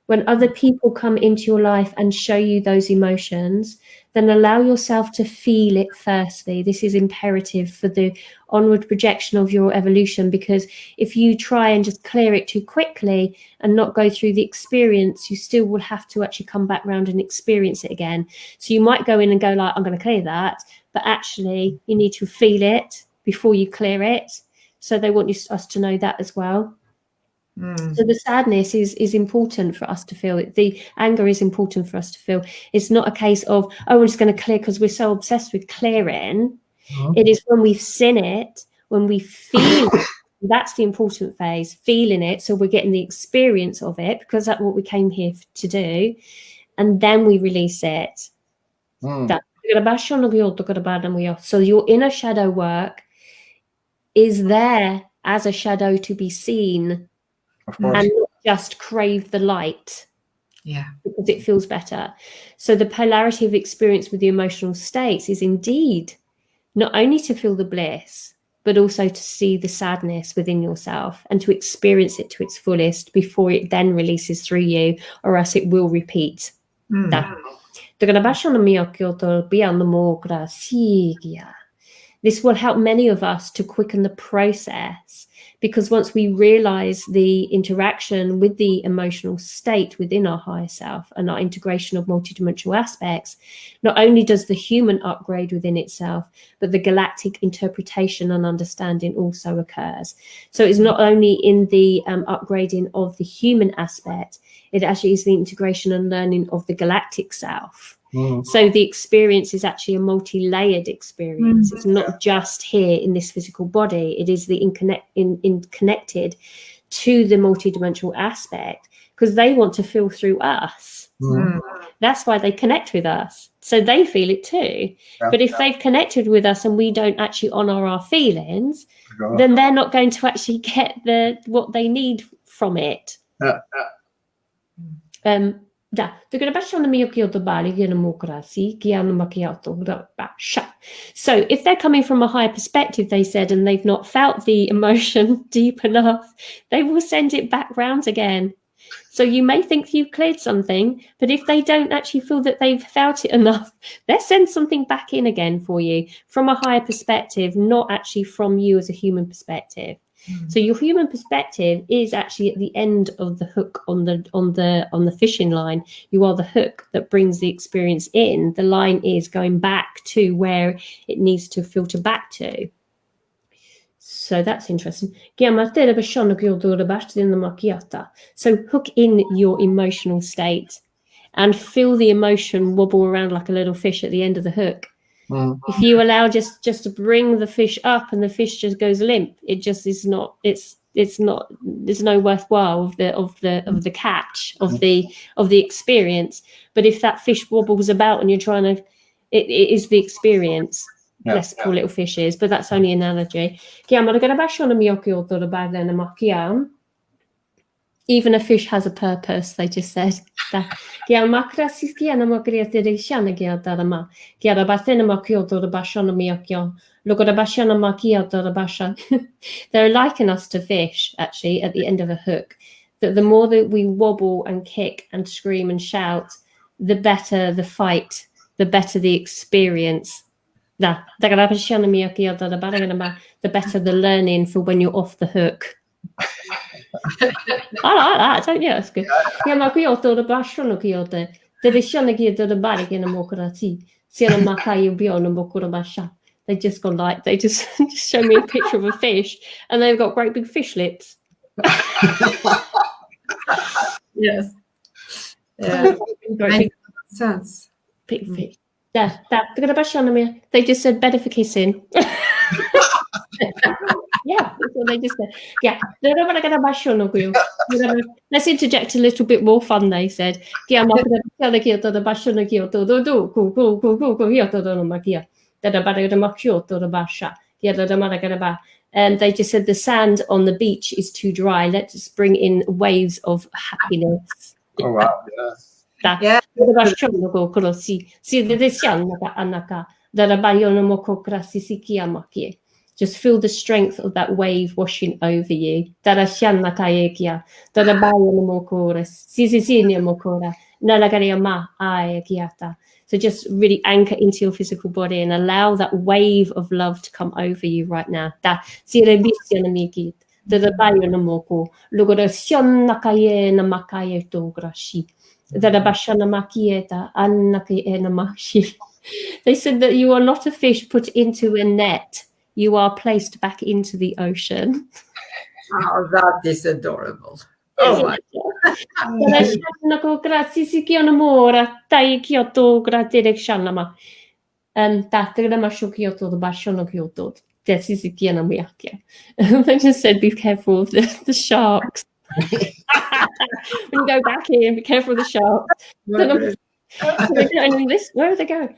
When other people come into your life and show you those emotions, then allow yourself to feel it firstly. This is imperative for the onward projection of your evolution, because if you try and just clear it too quickly and not go through the experience, you still will have to actually come back around and experience it again. So you might go in and go like, I'm going to clear that, but actually you need to feel it before you clear it. So they want us to know that as well. So the sadness is important for us to feel. The anger is important for us to feel. It's not a case of, oh, we're just going to clear because we're so obsessed with clearing. It is when we've seen it, when we feel it. That's the important phase, feeling it. So we're getting the experience of it, because that's what we came here to do. And then we release it. So your inner shadow work is there as a shadow to be seen. And not just crave the light, because it feels better. So the polarity of experience with the emotional states is indeed not only to feel the bliss, but also to see the sadness within yourself and to experience it to its fullest before it then releases through you, or else it will repeat. This will help many of us to quicken the process, because once we realize the interaction with the emotional state within our higher self and our integration of multidimensional aspects, not only does the human upgrade within itself, but the galactic interpretation and understanding also occurs. So it's not only in the upgrading of the human aspect, it actually is the integration and learning of the galactic self. So the experience is actually a multi-layered experience. It's not just here in this physical body. It is the connected to the multidimensional aspect, because they want to feel through us. That's why they connect with us. So they feel it too. But if they've connected with us and we don't actually honor our feelings, then they're not going to actually get what they need from it. Da, so if they're coming from a higher perspective, they said, and they've not felt the emotion deep enough, they will send it back round again. So you may think you've cleared something, but if they don't actually feel that they've felt it enough, they'll send something back in again for you from a higher perspective, not actually from you as a human perspective. So your human perspective is actually at the end of the hook on the fishing line. You are the hook that brings the experience in. The line is going back to where it needs to filter back to. So that's interesting. So hook in your emotional state and feel the emotion wobble around like a little fish at the end of the hook. If you allow just to bring the fish up and the fish just goes limp, it just is not. There's no worthwhile of the catch of the experience. But if that fish wobbles about and you're trying to, it is the experience. Less poor little fishes, but that's only an analogy. Even a fish has a purpose, they just said. They're liking us to fish, actually, at the end of a hook. That the more that we wobble and kick and scream and shout, the better the fight, the better the experience. The better the learning for when you're off the hook. I like that, don't you? That's good. They just gone like, they just show me a picture of a fish and they've got great big fish lips. Yes. Yeah. Makes sense. Big fish. They just said better for kissing. Yeah, that's what they just said. Yeah. Let's interject a little bit more fun, they said. And they just said the sand on the beach is too dry. Let's just bring in waves of happiness. Oh, wow. Yeah. Just feel the strength of that wave washing over you. So just really anchor into your physical body and allow that wave of love to come over you right now. They said that you are not a fish put into a net. You are placed back into the ocean. Oh, that is adorable. Oh my They just said be careful of the sharks. When you go back here, be careful of the sharks. So they're going this. Where are they going?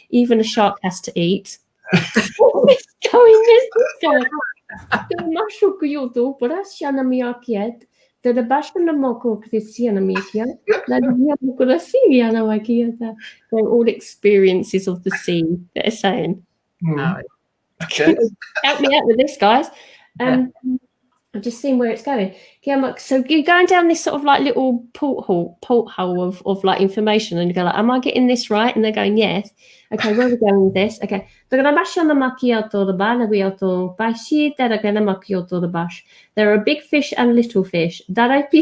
Even a shark has to eat. What's going this guy? They're all experiences of the sea, they're saying. Okay. Help me out with this, guys. I've just seen where it's going. So you're going down this sort of like little porthole of like information, and you go like, am I getting this right? And they're going, yes. Okay, where are we going with this? Okay. There are big fish and little fish. Can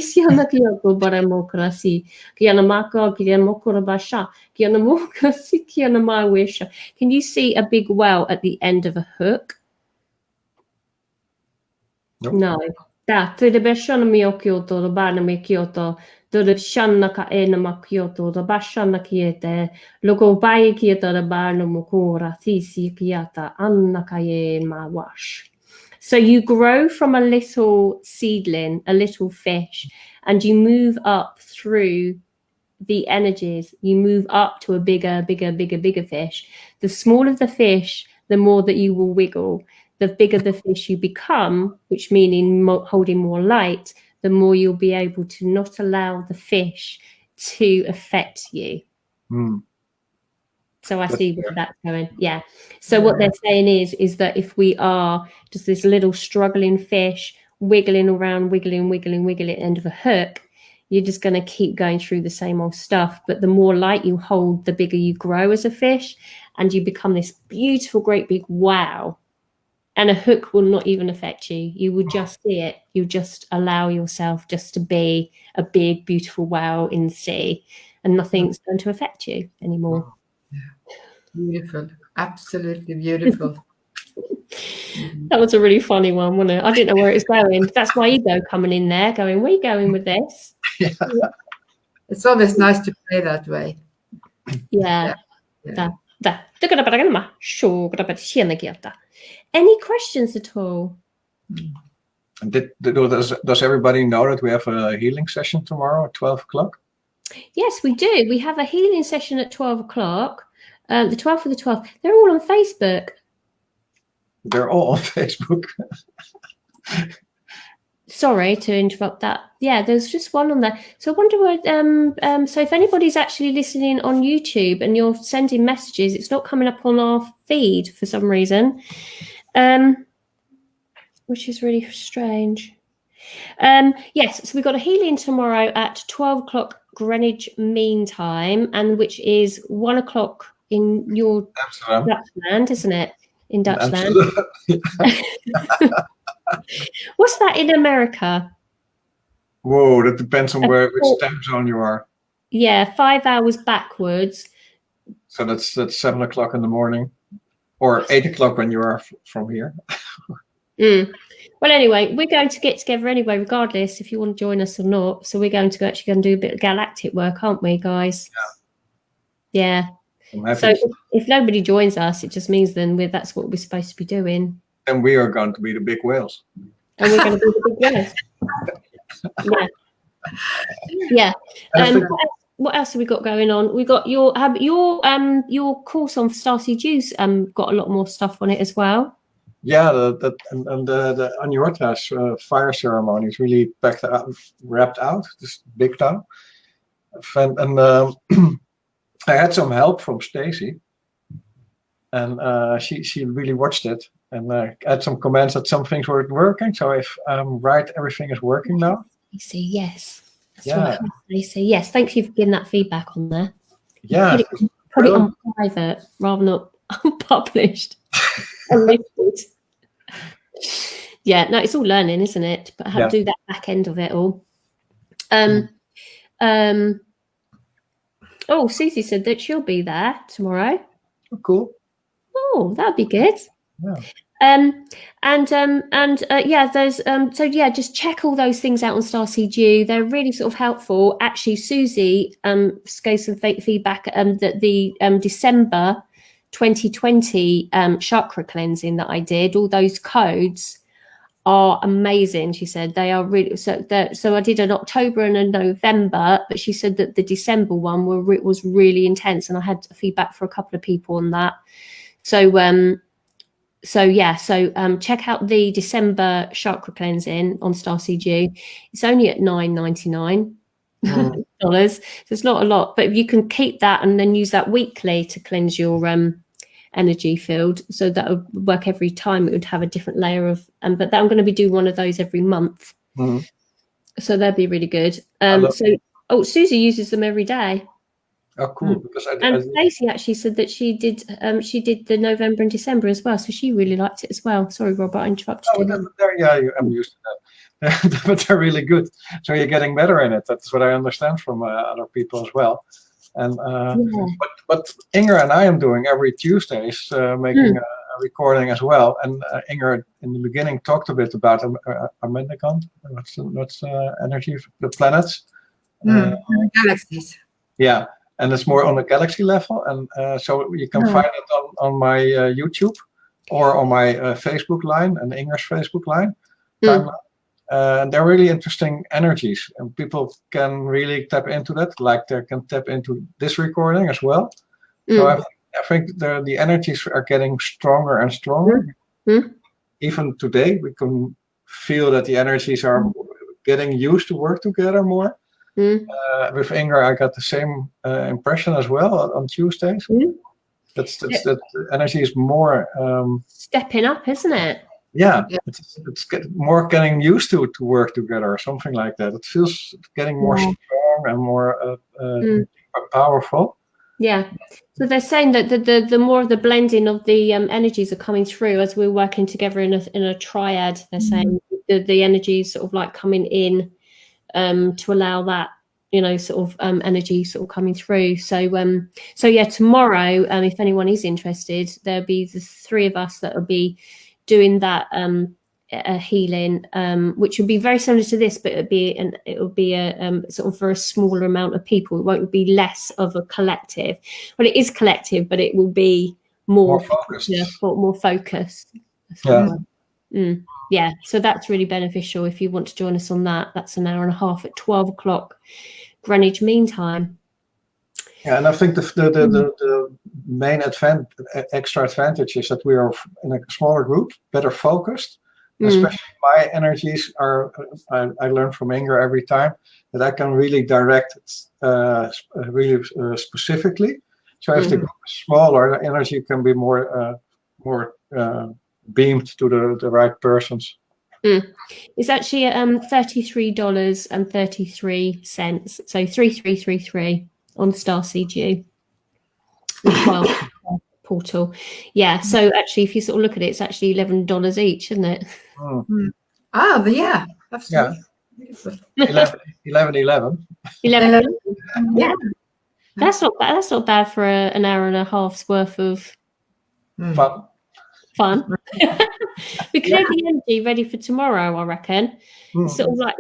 you see a big well at the end of a hook? Nope. No. So you grow from a little seedling, a little fish, and you move up through the energies. You move up to a bigger fish. The smaller the fish, the more that you will wiggle. The bigger the fish you become, which meaning holding more light, the more you'll be able to not allow the fish to affect you. So I see where that's going. Yeah. So what they're saying is that if we are just this little struggling fish wiggling around, wiggling at the end of a hook, you're just going to keep going through the same old stuff. But the more light you hold, the bigger you grow as a fish, and you become this beautiful, great big wow. And a hook will not even affect you. You will just see it. You just allow yourself just to be a big, beautiful wow in the sea, and nothing's going to affect you anymore. Beautiful. Absolutely beautiful. That was a really funny one, wasn't it? I didn't know where it was going. That's my ego coming in there, going, where are you going with this? Yeah. It's always nice to play that way. Yeah. Any questions at all? Does everybody know that we have a healing session tomorrow at 12 o'clock? Yes, we do. We have a healing session at 12 o'clock. The 12th of the 12th. They're all on Facebook. They're all on Facebook. Sorry to interrupt that. Yeah, there's just one on there. So I wonder what, so if anybody's actually listening on YouTube and you're sending messages, it's not coming up on our feed for some reason, which is really strange. Yes, so we've got a healing tomorrow at 12 o'clock Greenwich Mean Time, and which is 1 o'clock in your Dutchland, isn't it? In Dutchland. What's that in America? Whoa, that depends on which time zone you are. Yeah, 5 hours backwards. So that's 7 o'clock in the morning, or 8 o'clock when you are from here. Well, anyway, we're going to get together anyway, regardless if you want to join us or not. So we're going to actually go and do a bit of galactic work, aren't we, guys? Yeah. So if nobody joins us, it just means then that's what we're supposed to be doing. And we are going to be the big whales. And we're going to be the big whales. Yeah. What else have we got going on? We got your course on Starseed Use got a lot more stuff on it as well. Yeah, the Anyurta's fire ceremony is really wrapped out, just big time. And I had some help from Stacy, and she really watched it, and had some comments that some things weren't working. So if everything is working now. Stacy, yes. That's right, Stacy. Yes, thank you for giving that feedback on there. Yeah. Put it on private rather than unpublished. Unlisted. Yeah, no, it's all learning, isn't it? But how to do that back end of it all. Oh, Susie said that she'll be there tomorrow. Oh, cool. Oh, that'd be good. Yeah. Just check all those things out on Starseed U. They're really sort of helpful. Actually, Susie gave some feedback that the December 2020 chakra cleansing that I did, all those codes are amazing. She said they are really so I did an October and a November, but she said that the December one was really intense, and I had feedback for a couple of people on that. So check out the December chakra cleansing on Starseed U. It's only at $9.99. So it's not a lot, but if you can keep that and then use that weekly to cleanse your energy field, so that would work every time. It would have a different layer of but I'm going to be doing one of those every month. So that'd be really good. Susie uses them every day. Oh, cool. Because Stacey actually said that she did the November and December as well, so she really liked it as well. Sorry, Robert, I interrupted you. I'm used to that. But they're really good. So you're getting better in it. That's what I understand from other people as well. And but Inger and I am doing every Tuesday is making a recording as well. And Inger in the beginning talked a bit about Armendicon. What's energy of the planets? Galaxies. Yeah. And it's more on a galaxy level, and so you can find it on my YouTube. or on my Facebook line and Inger's Facebook line. They're really interesting energies, and people can really tap into that, like they can tap into this recording as well. So I think the energies are getting stronger and stronger. Even today, we can feel that the energies are getting used to work together more. With Inger, I got the same impression as well on Tuesdays. That energy is more stepping up, isn't it? Yeah. It's getting used to work together or something like that. It feels getting more strong and more powerful. Yeah. So they're saying that the more of the blending of the energies are coming through as we're working together in a triad. They're saying the energy is sort of like coming in to allow that, sort of energy sort of coming through. So yeah, tomorrow, if anyone is interested, there'll be the three of us that will be doing that healing, which would be very similar to this, but it would be a sort of for a smaller amount of people. It won't be less of a collective. Well, it is collective, but it will be more focused. More focused. Yeah, so that's really beneficial if you want to join us on that. That's an hour and a half at 12 o'clock Greenwich Mean Time. Yeah, and I think the main extra advantage is that we are in a smaller group, better focused. Especially my energies are, I learn from Inger every time that I can really direct it really specifically. So if the group is smaller, the energy can be more beamed to the right persons. It's actually $33.33, so 3333 on Starseed portal. Yeah, so actually if you sort of look at it, it's actually $11 each, isn't it? Oh yeah, absolutely. Yeah. 11. Yeah, that's not bad for an hour and a half's worth of fun. We could have the energy ready for tomorrow, I reckon. Sort of like,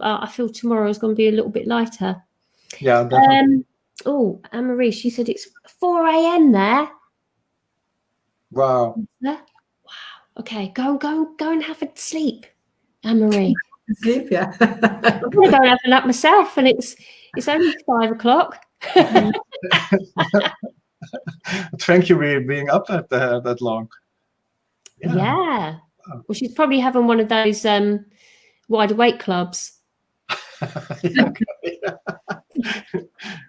I feel tomorrow is going to be a little bit lighter. Yeah, definitely. Anne-Marie, she said it's 4 a.m. there. Wow. Okay, go and have a sleep, Anne-Marie. Sleep, yeah. I'm going to go and have a nap myself, and it's only 5 o'clock. Thank you for being up that long. Yeah. Well, she's probably having one of those wide awake clubs.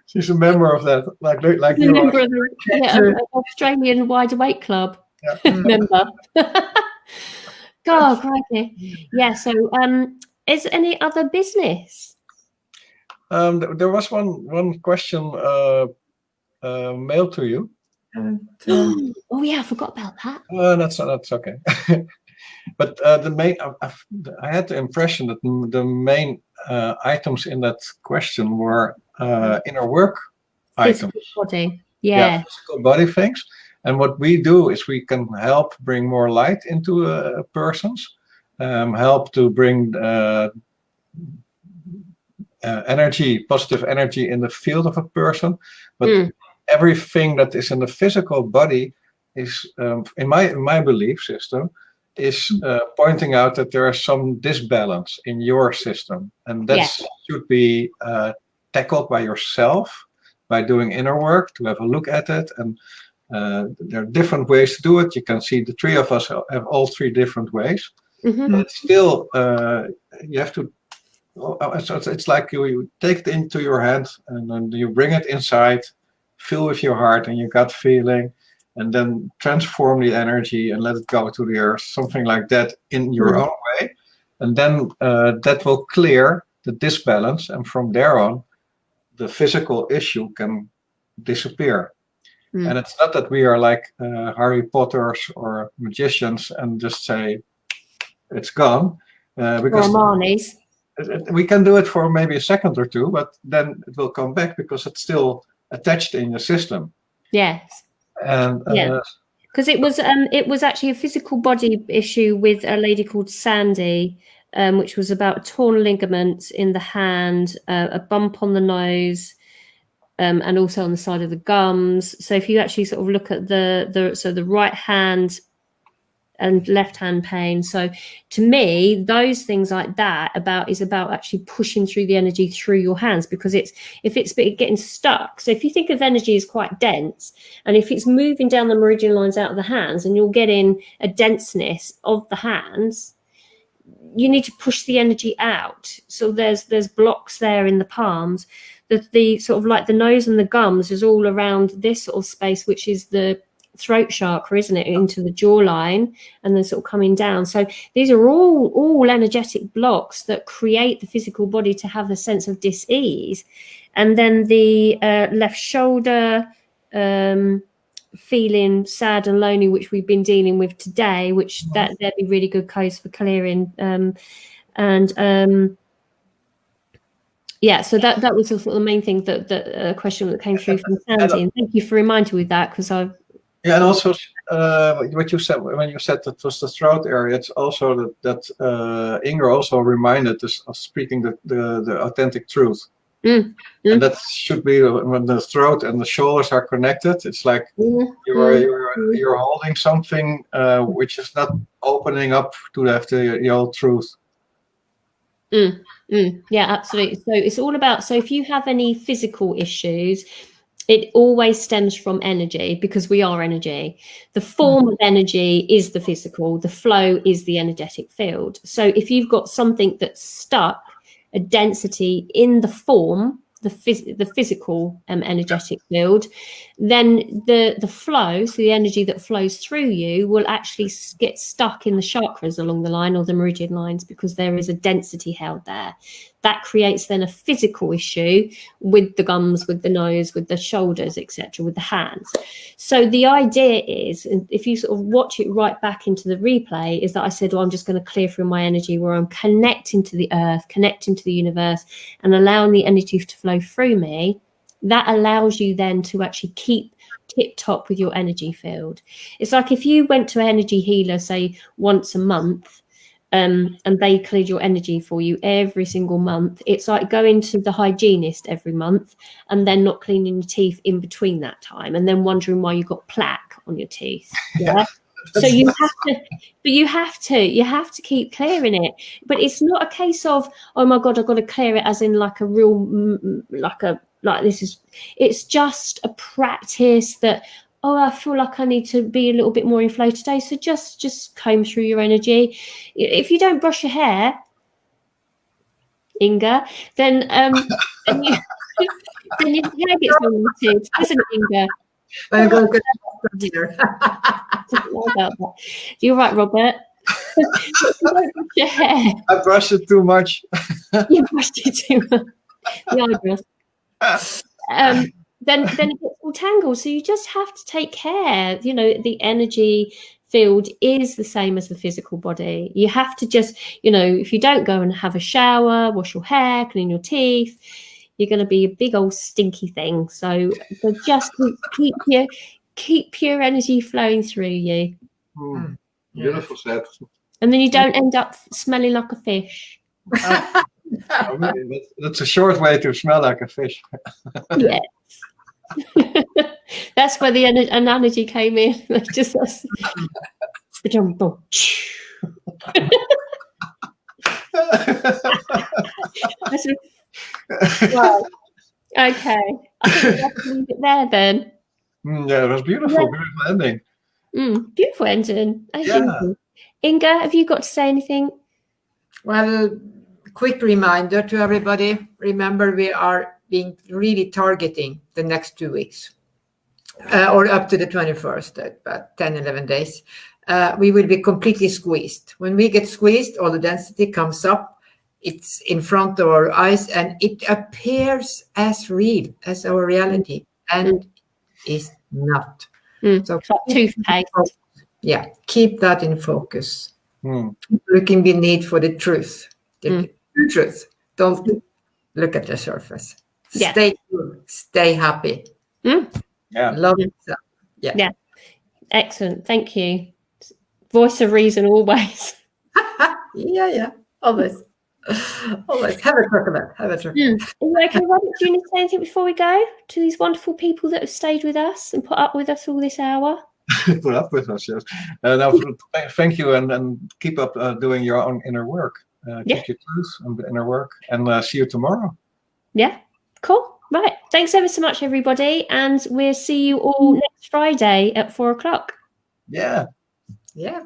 She's a member of that, like you are. Member of the Australian wide awake club. Member. God, crikey. Yeah. So, is there any other business? There was one question mailed to you. Oh yeah, I forgot about that. That's okay. But the main, I had the impression that the main items in that question were inner work items. Physical body, yeah, physical body things. And what we do is we can help bring more light into persons, help to bring positive energy in the field of a person. But everything that is in the physical body is, in my belief system, is pointing out that there is some disbalance in your system, and that should be tackled by yourself by doing inner work to have a look at it. And there are different ways to do it. You can see the three of us have all three different ways. But still, you have to. So it's like you take it into your hand and then you bring it inside, feel with your heart and your gut feeling, and then transform the energy and let it go to the earth, something like that in your own way. And then that will clear the disbalance. And from there on, the physical issue can disappear. And it's not that we are like Harry Potters or magicians and just say it's gone. Because we can do it for maybe a second or two, but then it will come back because it's still attached in your system. Yes. And because it was actually a physical body issue with a lady called Sandy, which was about torn ligaments in the hand, a bump on the nose, and also on the side of the gums. So if you actually sort of look at the right hand and left hand pain. So to me, those things like that is about actually pushing through the energy through your hands, because if it's getting stuck. So if you think of energy as quite dense, and if it's moving down the meridian lines out of the hands, and you're getting a denseness of the hands, you need to push the energy out. So there's blocks there in the palms. The sort of like the nose and the gums is all around this sort of space, which is the throat chakra, isn't it, into the jawline, and then sort of coming down. So these are all energetic blocks that create the physical body to have a sense of dis-ease. And then the left shoulder, feeling sad and lonely, which we've been dealing with today, which there'd be really good codes for clearing. Yeah, so that was sort of the main thing, that question that came through from Sandy, and thank you for reminding me of that, because I've. Yeah, and also what you said when you said that was the throat area, it's also that Inger also reminded us of speaking the authentic truth. And that should be when the throat and the shoulders are connected. It's like you're holding something which is not opening up to have the whole truth. Yeah, absolutely. So it's all about, so if you have any physical issues, it always stems from energy, because we are energy. The form of energy is the physical, the flow is the energetic field. So if you've got something that's stuck, a density in the form, the physical energetic field, then the flow, so the energy that flows through you, will actually get stuck in the chakras along the line, or the meridian lines, because there is a density held there. That creates then a physical issue with the gums, with the nose, with the shoulders, etc., with the hands. So the idea is, if you sort of watch it right back into the replay, is that I said, well, I'm just going to clear through my energy, where I'm connecting to the earth, connecting to the universe, and allowing the energy to flow through me. That allows you then to actually keep tip top with your energy field. It's like if you went to an energy healer, say once a month, and they cleared your energy for you every single month. It's like going to the hygienist every month and then not cleaning your teeth in between that time, and then wondering why you got plaque on your teeth. Yeah. So you have to keep clearing it. But it's not a case of, oh my God, I've got to clear it as in like a real, it's just a practice that, oh, I feel like I need to be a little bit more in flow today. So just comb through your energy. If you don't brush your hair, Inga, then your hair gets melted, doesn't it, Inga? You're right, Robert. You don't brush your hair. I brushed it too much. You brushed it too much. The eyebrows. Then it gets all tangled. So you just have to take care. You know, the energy field is the same as the physical body. You have to just, if you don't go and have a shower, wash your hair, clean your teeth, you're going to be a big old stinky thing. So just keep your energy flowing through you. Beautiful said. And then you don't end up smelling like a fish. That's a short way to smell like a fish. Yeah. That's where the analogy came in. Just us. Well, okay. I think we have to leave it there then. Yeah, it was beautiful. Yeah. Beautiful ending. Beautiful ending. Inga, have you got to say anything? Well, quick reminder to everybody. Remember, we are being really targeting the next 2 weeks, or up to the 21st, about 10, 11 days. We will be completely squeezed. When we get squeezed, all the density comes up. It's in front of our eyes, and it appears as real as our reality, and is not. So toothpaste. Yeah, keep that in focus. Looking beneath for the truth. The truth. Don't look at the surface. Yeah. Stay good. Stay happy. Yeah. Love yourself. Yeah. Excellent. Thank you. Voice of reason always. Yeah. Always. Always. Have a chocolate. Okay, Robert, do you need to say anything before we go to these wonderful people that have stayed with us and put up with us all this hour? put up with us. Yes. Now, thank you, and keep up doing your own inner work. Keep your truth and the inner work, and see you tomorrow. Yeah, cool. Right. Thanks ever so much, everybody, and we'll see you all next Friday at 4:00. Yeah. Yeah.